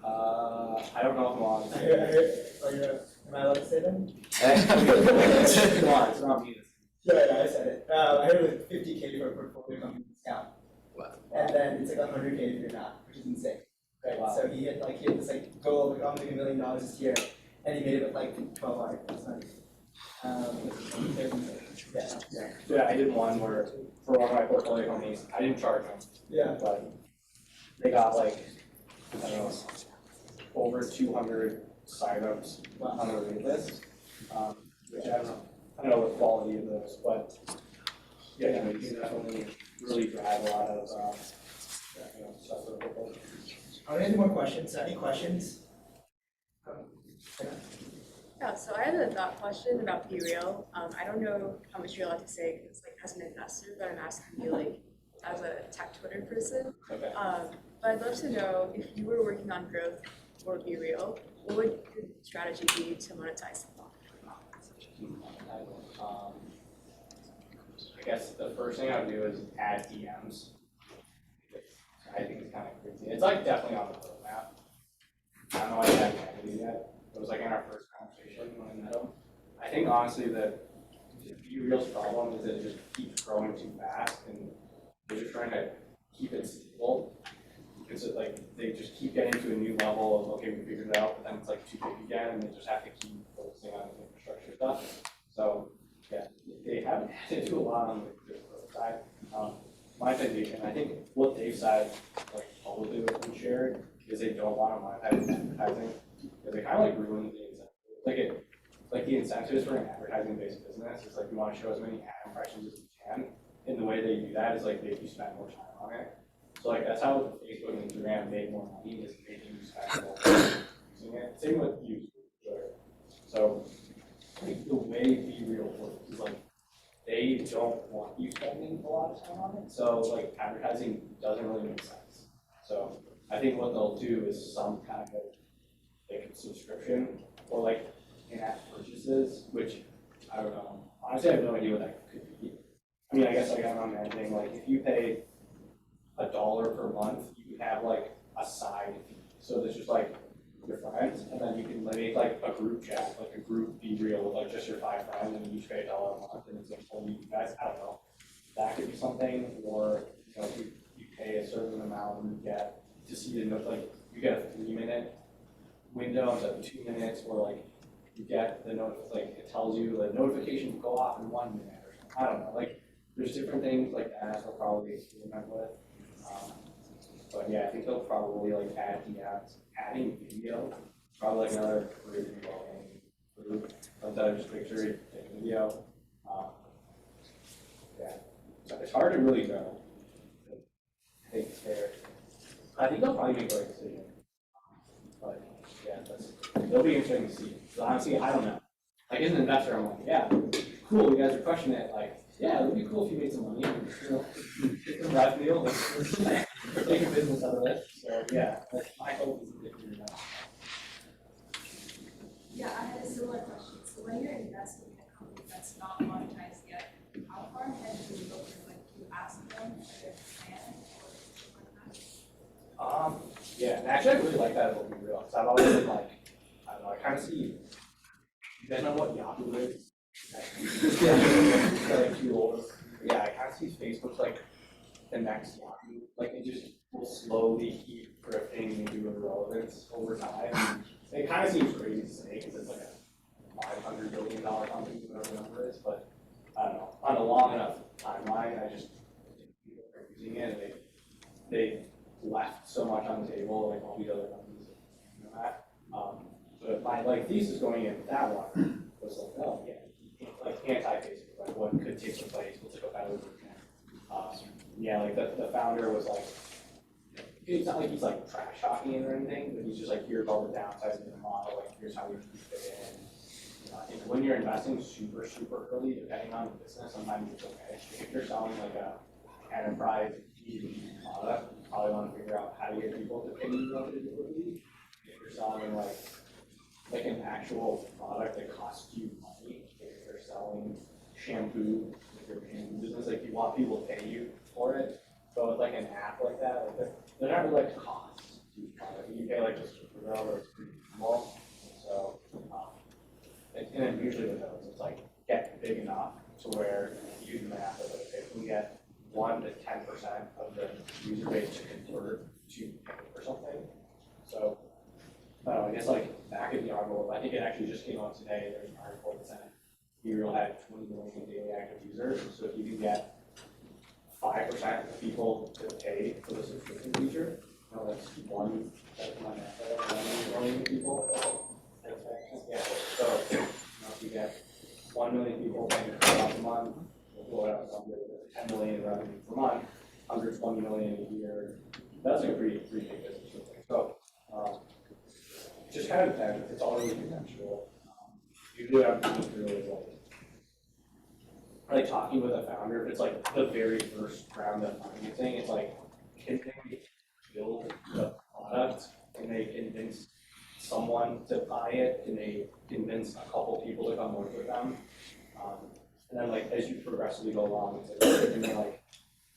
I don't know if I'm on. I heard, am I allowed to say that? It's not me. Yeah, I said it. I heard it was 50K for a portfolio company discount. Wow. And then it's like 100K if you're not, which is insane. Right? Wow. So he had this like goal of like, I'm making $1 million this year, and he made it with like 12 articles. Yeah, I did one where for one of my portfolio companies, I didn't charge them. Yeah. But they got like, I don't know, over 200 signups on their wait list. Which I don't know the quality of those, but yeah, you can definitely really drive a lot of stuff for the portfolio. Are there any more questions? Any questions? Yeah, so I had a thought question about Be Real. I don't know how much you're allowed to say because like as an investor, but I'm asking you like as a tech Twitter person. Okay. But I'd love to know if you were working on growth for Be Real, what would your strategy be to monetize the I guess the first thing I would do is add DMs. I think it's kind of crazy. It's like definitely on the roadmap. I don't know why I haven't added it yet. It was like in our first conversation when I met him. I think honestly that Be Real's problem is that it just keeps growing too fast and they're just trying to keep it stable. Because it, like they just keep getting to a new level of okay, we figured it out, but then it's like too big again and they just have to keep focusing on the infrastructure stuff. So yeah, they haven't had to do a lot on the growth side. Monetization, I think what they've said, like publicly with been shared, is they don't want to monetize advertising because they kind of like ruin the incentive. Like the incentives for an advertising-based business is like you want to show as many ad impressions as you can, and the way they do that is like make you spend more time on it. So like that's how Facebook and Instagram make more money is making you spend more time using it. Same with YouTube, Twitter. So like the way Be Real works is like they don't want you spending a lot of time on it. So like advertising doesn't really make sense. So I think what they'll do is some kind of like subscription or like in-app purchases, which I don't know. Honestly, I have no idea what that could be. I mean, I guess like I'm imagining like if you pay $1 per month, you can have like a side fee. So there's just like your friends, and then you can make like a group chat, like a group Be Real with like just your 5 friends, and you each pay $1 a month, and it's like only you guys. I don't know. That could be something, or you pay a certain amount and you get to see the note, like you get a 3-minute window instead of 2 minutes, or like you get the like it tells you the notification will go off in 1 minute or something. I don't know. Like there's different things like that they'll probably experiment with. But yeah, I think they'll probably like add DMs, adding video, probably like another crazy low-hanging fruit. Instead of just picture, take video. Yeah, so it's hard to really know. I think it's fair. I think they'll probably make the right decision. But yeah, it'll be interesting to see. So honestly, I don't know. Like as an investor, I'm like, yeah, cool, you guys are crushing it. Like, yeah, it would be cool if you made some money. Get some some revenue, let's take a business out of it. So yeah, that's my hope is that they figure it out. Yeah, I had a similar question. So when you're investing in a company that's not monetized yet, how far ahead do you look at, like, do you ask them for their plan or something like that? Yeah, and actually I really like that about Be Real, because I've always been like, I don't know, I kind of see, you guys know what Yahoo is? Yeah, like too old. Yeah, I kind of see Facebook's like the next Yahoo, like it just will slowly keep drifting into irrelevance over time. It kind of seems crazy to say because it's like a $500 billion company, whatever the number is, but I don't know. On a long enough timeline, I just think people are using it and they left so much on the table, like all these other companies, you know that. So my like thesis going in with that one was like, oh yeah, like anti-Facebook, like what could take place, what's like a better version. Yeah, like the founder was like, it's not like he's like trash talking it or anything, but he's just like, here's all the downsides of the model, like here's how we can fit in. You know, I think when you're investing super early, depending on the business, sometimes it's okay. If you're selling like a enterprise B2B product, you probably want to figure out how to get people to pay you relatively. If you're selling like an actual product that costs you money, if you're selling shampoo, if you're a shampoo business, like you want people to pay you for it. So with like an app like that, like they're not really like costs to each product. You pay like just for whatever, it's pretty small. So and then usually with those, it's like get big enough to where you do the math of like if we get 1 to 10% of the user base to convert to pay for something. So I guess like back at the envelope, I think it actually just came out today. There's an article that said Serial had 20 million daily active users. So if you can get 5% of people to pay for the subscription feature, you know, that's one million people. Yeah. So you know, if you get 1 million people paying $100 a month, or whatever, 10 million revenue per month, 120 million a year. That's like a pretty big business. So it just kind of depends. It's all really contextual. Usually what I'm thinking through is like talking with a founder, if it's like the very first round of financing, it's like, can they build the product? Can they convince someone to buy it? Can they convince a couple people to come work with them? And then like as you progressively go along, it's like, can they like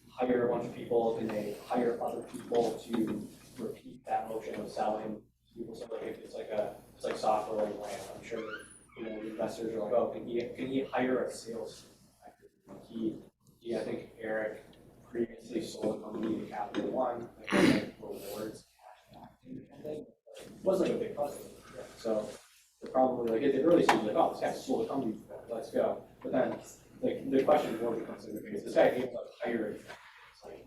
hire a bunch of people? Can they hire other people to repeat that motion of selling people? So like it's like software like land. I'm sure you know the investors are like, oh, can he hire a sales? I think Eric previously sold a company to Capital One, like rewards cash back and thing. It wasn't like a big company. So they're probably like at the early stage, like, oh, this guy sold a company, let's go. But then like the question more becomes like, is this guy able to hire it? It's like,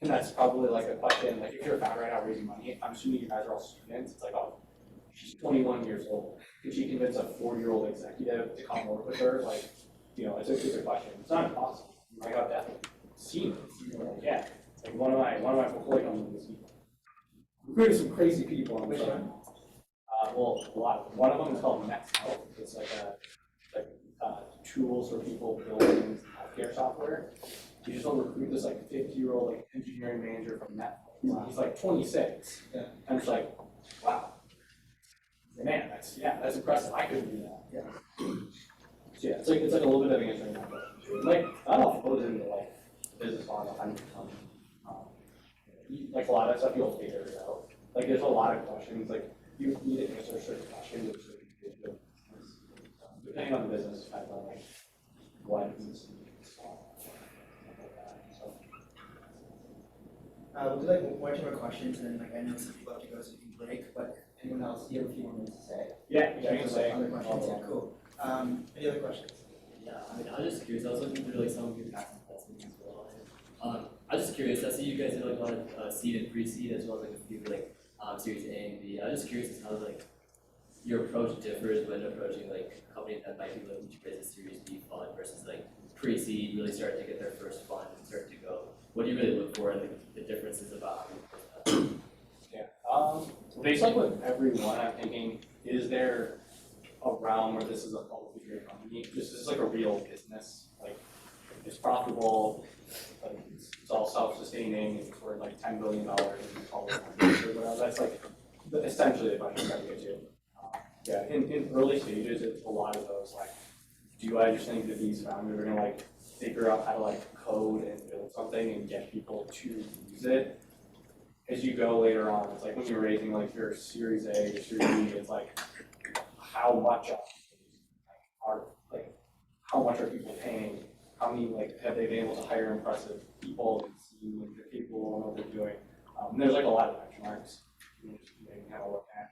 and that's probably like a question, like if you're a founder right now raising money, I'm assuming you guys are all students, it's like, oh, she's 21 years old. Could she convince a 4-year-old executive to come work with her? Like, you know, it's a question. It's not impossible. I got that. Seen yeah. Like one of my portfolio companies, recruited some crazy people on the side. Well, a lot of them. One of them is called Next Health. It's like tools for people building healthcare software. You just don't recruit this like 50-year-old like engineering manager from Net. He's like 26. Yeah. And it's like, wow. Man, that's impressive. I couldn't do that. Yeah. So yeah, it's like a little bit of answering that question. Like that all flows into like business model. Like a lot of that stuff you'll figure it out. Like there's a lot of questions. Like you need to answer certain questions with certain business. Depending on the business, depends on like what needs to be solved. We'll do like one or two more questions, and like I know some people have to go, so you can break. But anyone else, you have a few more minutes to say? Yeah, you can say. Other questions? Yeah, cool. Any other questions? Yeah, I mean, I was just curious. I was looking through like some of your past investments as well. I was just curious. I see you guys did like a lot of seed and pre-seed as well as like a few like Series A and B. I was just curious as how like your approach differs when approaching like a company that might be looking to raise a Series B fund versus like pre-seed, really starting to get their first fund and start to go. What do you really look for and like, the differences about? Yeah. Based like with everyone, I'm thinking, is there a realm where this is a publicly traded company? This is like a real business. Like it's profitable. Like it's all self-sustaining. retaining is worth like $10 billion in public markets or whatever. That's like essentially the question I'm trying to get to. Yeah, in early stages, it's a lot of those like, do I just think that these founders are gonna like figure out how to like code and build something and get people to use it? As you go later on, it's like when you're raising like your Series A or Series B, it's like how much how much are people paying? How many like have they been able to hire impressive people and see like they're capable and what they're doing? And there's like a lot of benchmarks you can kind of look at.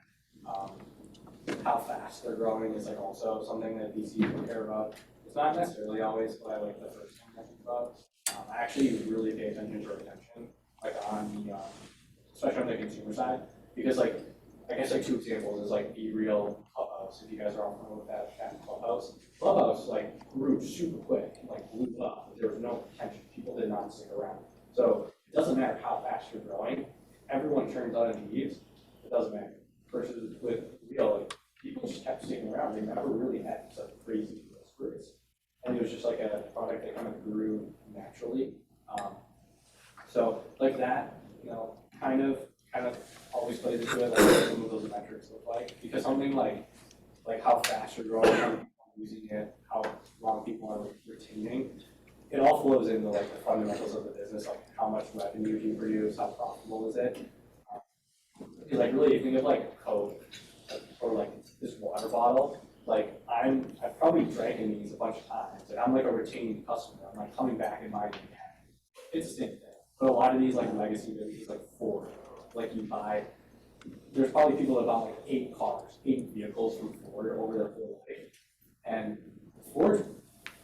How fast they're growing is like also something that VCs care about. It's not necessarily always what I like the first thing I think about. I actually really pay attention to retention, like on the, especially on the consumer side, because like, I guess like two examples is like Be Real, Clubhouse, if you guys are all familiar with that Clubhouse. Clubhouse like grew super quick, like blew up, there was no retention, people did not stick around. So it doesn't matter how fast you're growing, everyone turns out and leaves, it doesn't matter. Versus with Real, like people just kept sticking around, they never really had such crazy growth spurts. And it was just like a product that kind of grew naturally. So like that, you know, kind of always plays into it, like what some of those metrics look like. Because something like how fast you're growing, how many people are using it, how long people are retaining, it all flows into like the fundamentals of the business, like how much revenue do you produce, how profitable is it. Because like really, if you think of like Coke or like this water bottle, like I've probably drank in these a bunch of times, and I'm like a retaining customer. I'm like coming back in my again. It's the same thing. But a lot of these like legacy businesses, like Ford, like you buy, there's probably people that buy like 8 cars, 8 vehicles from Ford over their whole life. And Ford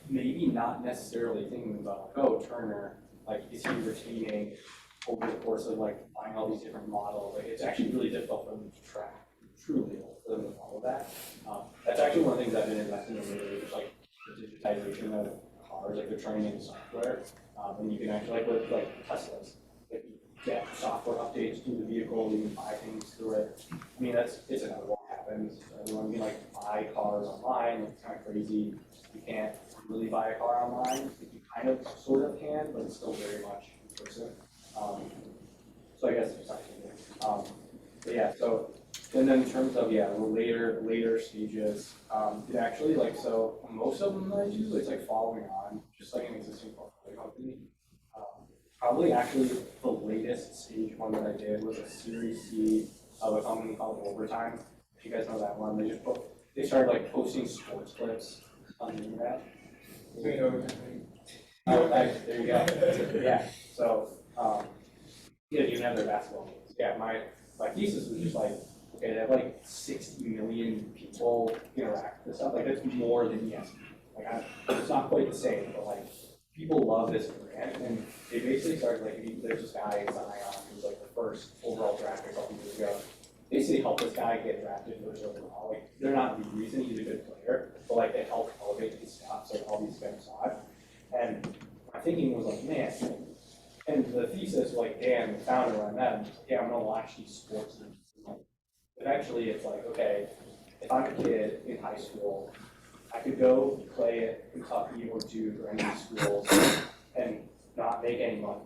maybe not necessarily thinking about like, oh, Turner, like is he retaining over the course of like buying all these different models? Like it's actually really difficult for them to track, truly for them to follow that. That's actually one of the things I've been investing in lately, is like the digitization of cars, like the training software. And you can actually, like with like Teslas, like you get software updates to the vehicle, you can buy things through it. I mean, it's another one that happens. Everyone can like buy cars online, it's kind of crazy. You can't really buy a car online. You kind of sort of can, but it's still very much in person. So I guess it's actually but yeah, so and then in terms of the later stages, it actually like so most of them that I do, it's like following on just like an existing portfolio company. Probably actually the latest stage one that I did was a Series C of a company called Overtime. If you guys know that one, they started like posting sports clips on the internet. There you go. Yeah. So yeah, you even have their basketball games. Yeah, my thesis was just like, okay, they have like 60 million people interact with this stuff. Like that's more than ESPN. Like it's not quite the same, but like people love this brand, and they basically started like there's this guy Zion who's like the first overall draft a couple years ago. Basically helped this guy get drafted first overall. Like they're not the reason he's a good player, but like they helped elevate his stuff, so all these guys saw it. And my thinking was like, man. And the thesis, like Dan, the founder, when I met him, was like, yeah, I'm gonna watch these sports leagues. Eventually, it's like, okay, if I'm a kid in high school, I could go play at Kentucky or Duke or any of these schools and not make any money.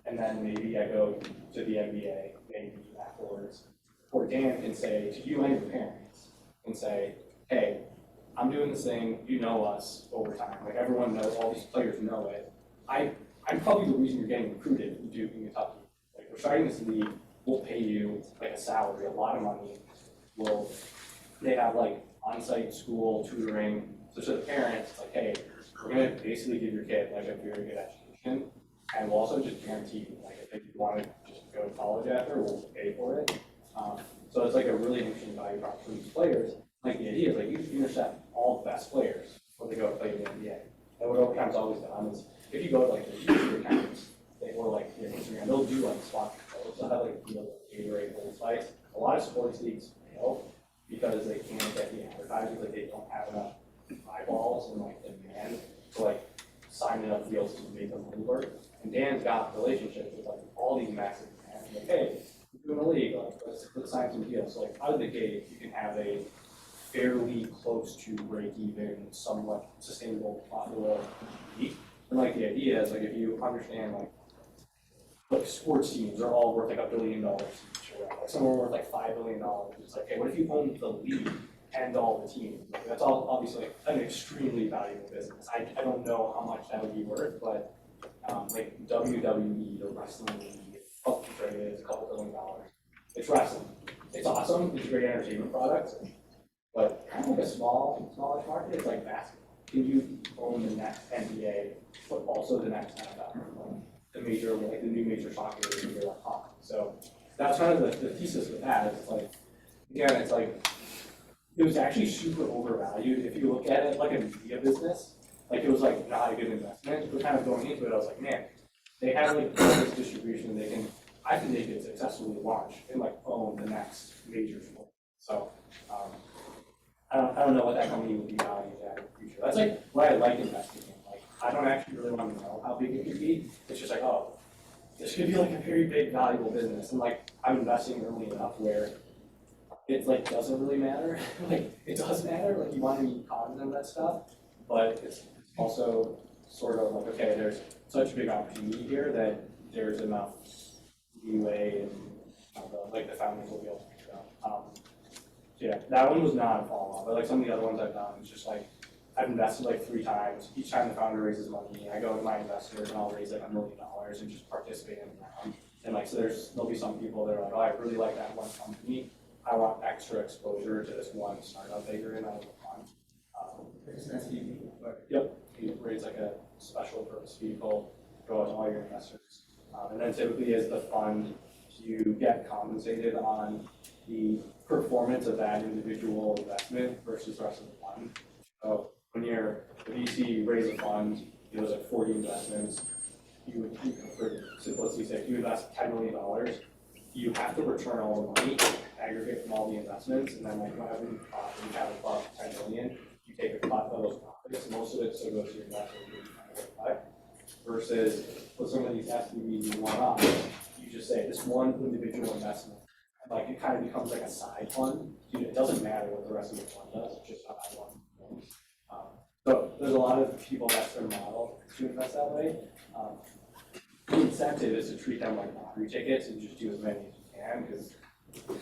And then maybe I go to the NBA, maybe afterwards. Or Dan can say to you and your parents, and say, hey, I'm doing this thing, you know us over time. Like everyone knows, all these players know it. I'm probably the reason you're getting recruited to Duke and Kentucky. Like we're starting this league, we'll pay you like a salary, a lot of money. They have like on-site school, tutoring. So to the parents, it's like, hey, we're gonna basically give your kid like a very good education, and we'll also just guarantee you, like if you want to just go to college after, we'll pay for it. So it's like a really interesting value prop for these players. Like the idea is like you intercept all the best players before they go play in the NBA. And what Overtime's always done is if you go to like the YouTube accounts, or like their Instagram, they'll do like sponsored photos. They'll have like Gatorade Bulls fights. A lot of sports leagues fail because they can't get the advertisers, like they don't have enough eyeballs and like demand to like sign enough deals to make them work. And Dan's got relationships with like all these massive brands. Like, hey, we're doing a league, like let's sign some deals. So like out of the gate, you can have a fairly close to break even, somewhat sustainable, profitable league. And like the idea is like if you understand like like sports teams are all worth like $1 billion each, or like some are worth like $5 billion. It's like, hey, what if you own the league and all the teams? Like, that's all obviously like an extremely valuable business. I don't know how much that would be worth, but like WWE, the wrestling league, publicly traded is a couple $1 billion. It's wrestling. It's awesome. It's a great entertainment product, but kind of like a smallish market. It's like basketball. Can you own the next NBA, but also the next NFL? Like the major, like the new major soccer league, you're like hockey. So that's kind of the thesis with that. It's like, again, it's like, it was actually super overvalued. If you look at it like a media business, like it was like not a good investment. But kind of going into it, I was like, man, they have like all this distribution. They can, I think they could successfully launch and like own the next major sport. So I don't know what that company would be valued at in the future. That's like what I like investing in. Like I don't actually really want to know how big it could be. It's just like, oh, this could be like a very big valuable business. And like I'm investing early enough where it like doesn't really matter. Like it does matter. Like you want to be cognizant of that stuff, but it's also sort of like, okay, there's such a big opportunity here that there's enough leeway and like the founders will be able to pick it up. So yeah, that one was not a follow-up, but like some of the other ones I've done, it's just like I've invested like 3 times. Each time the founder raises money, I go to my investors and I'll raise like $1 million and just participate in the round. And like so there'll be some people that are like, oh, I really like that one company. I want extra exposure to this one startup that you're in out of the fund. There's an SVP. Yep, you raise like a special purpose vehicle, go out to all your investors. And then typically as the fund, you get compensated on the performance of that individual investment versus the rest of the fund. So when you're a VC, you raise a fund, there's like 40 investments, for simplicity's sake, you invest $10 million, you have to return all the money, aggregate from all the investments, and then like whenever you have above 10 million, you take a cut of those profits. Most of it still goes to your investors, versus with some of these SPVs you want off, you just say this one individual investment, like it kind of becomes like a side fund. It doesn't matter what the rest of the fund does, it's just how I want it. So there's a lot of people that's their model to invest that way. The incentive is to treat them like lottery tickets and just do as many as you can, because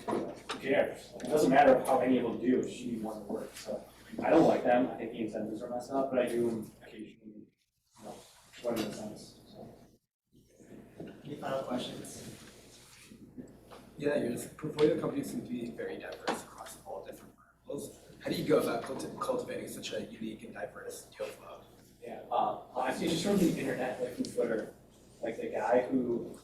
who cares? It doesn't matter how many of them do, it's just you want to work. So I don't like them. I think the incentives are messed up, but I do them occasionally, when it makes sense. So. Any final questions? Yeah, your portfolio companies seem to be very diverse across all different verticals. How do you go about cultivating such a unique and diverse deal flow? Yeah, honestly, just from the internet, like from Twitter, like the guy who,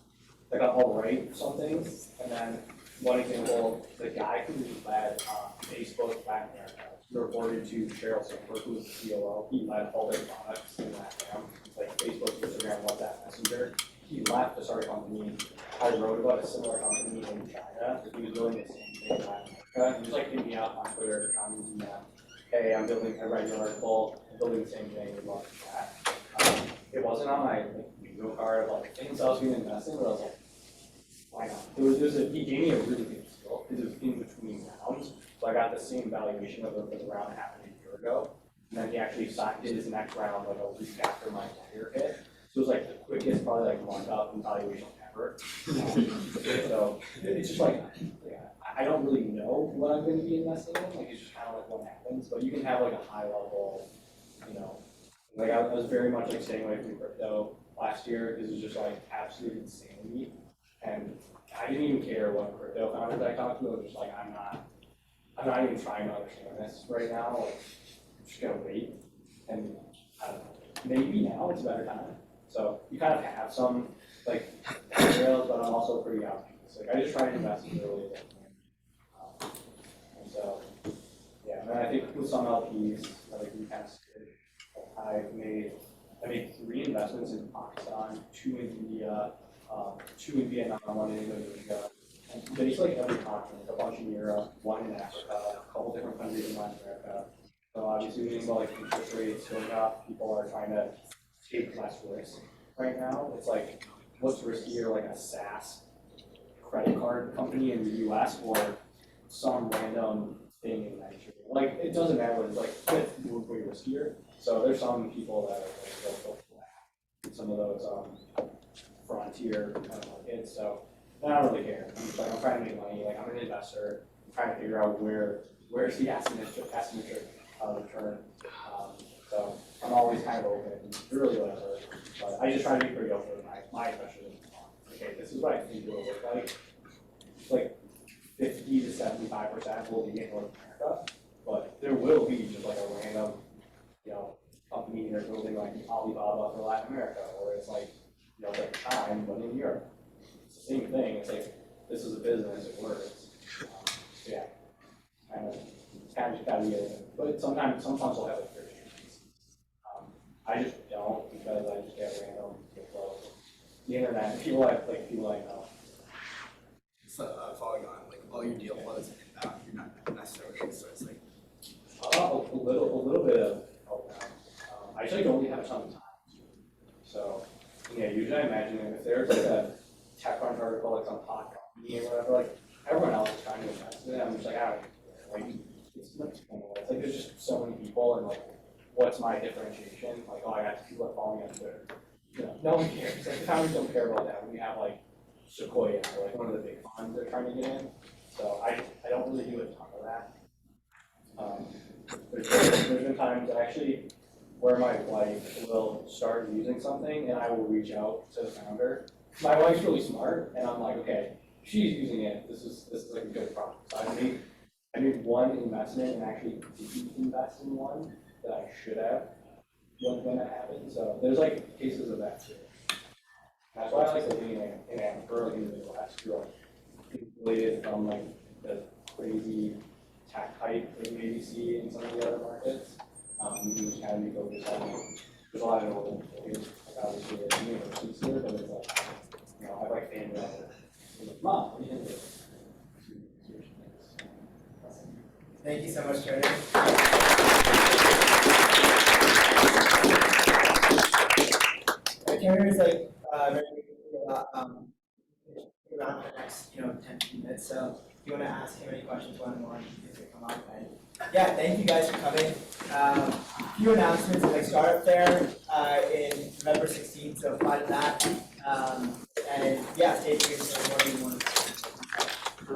like I'll write something, and then one example, the guy who led Facebook Latin America, he reported to Sheryl Sandberg, who was the COO, he led all their products in Latin, like Facebook, Instagram, WhatsApp, Messenger. He left to start a company. I wrote about a similar company in China. He was doing the same thing in Latin America. He was like hitting me up on Twitter, trying to do that. Hey, I read your article, I'm building the same thing, we'd love to chat. It wasn't on my bingo card of like things I was going to invest in, but I was like, why not? He gave me a really good deal because it was in between rounds. So I got the same valuation of the round that happened a year ago. And then he actually did his next round like a week after my tenure hit. So it was like the quickest, probably like month up in valuation ever. So it's just like, I don't really know what I'm going to be investing in. Like it's just kind of like what happens. But you can have like a high level, like I was very much like staying away from crypto last year because it was just like absolute insanity. And I didn't even care what crypto founders I talked to. I was just like, I'm not even trying to understand this right now. Like, I'm just gonna wait. And I don't know. Maybe now it's a better time. So you kind of have some like rails, but I'm also pretty optimistic. I just try to invest as early as I can. And so, yeah. And then I think with some LPs, like we kind of did, I made 3 investments in Pakistan, 2 in India, 2 in Vietnam, 1 in Indonesia, and basically every continent, a bunch in Europe, 1 in Africa, a couple different countries in Latin America. So obviously, when you about like interest rates going up, people are trying to take less risk right now. It's like, what's riskier, like a SaaS credit card company in the US or some random thing in Nigeria? Like, it doesn't matter, it's like, it's way riskier. So there's some people that are like, go flat. Some of those frontier kind of market. So I don't really care. I'm just like, I'm trying to make money. Like, I'm an investor. I'm trying to figure out where's the asymmetric return. So I'm always kind of open to really whatever. But I just try to be pretty open with my investor. Okay, this is what I think it will look like. It's like 50 to 75% will be in North America, but there will be just like a random, company they're building like Alibaba for Latin America, or it's like, it's like Chime, but in Europe. It's the same thing. It's like, this is a business, it works. Yeah, kind of just gotta get it. But sometimes we'll have like variations. I just don't, because I just get random flow. The internet, people I know. So following on, like all your deal flows inbound, you're not necessarily so it's like A little bit of outbound. I actually don't really have a ton of time. So, usually I imagine if there's like a TechCrunch article, like some hot company or whatever, like everyone else is trying to invest in it. I'm just like, I don't care. Like, it's like there's just so many people, and like, what's my differentiation? Like, I got people that follow me on Twitter. No one cares. Like, the founders don't care about that. We have like Sequoia, or like one of the big funds they're trying to get in. So I don't really do a ton of that. There's been times actually where my wife will start using something and I will reach out to the founder. My wife's really smart, and I'm like, okay, she's using it. This is like a good product. So I made one investment and actually didn't invest in one that I should have when that happened. So there's like cases of that too. That's why I like to be an early individual. That's true. Insulated from like the crazy tech hype that you maybe see in some of the other markets. You can just kind of be focused on. There's a lot of old employees, like obviously at universities here, but it's like, I have like family that like, Mom, what do you think? Thank you so much, Tony. Karen is like very around for the next 10-15 minutes. So if you want to ask him any questions one-on-one, you can come up. And yeah, thank you guys for coming. A few announcements, like Startup Fair in November 16th, so apply to that. And yeah, stay tuned for more.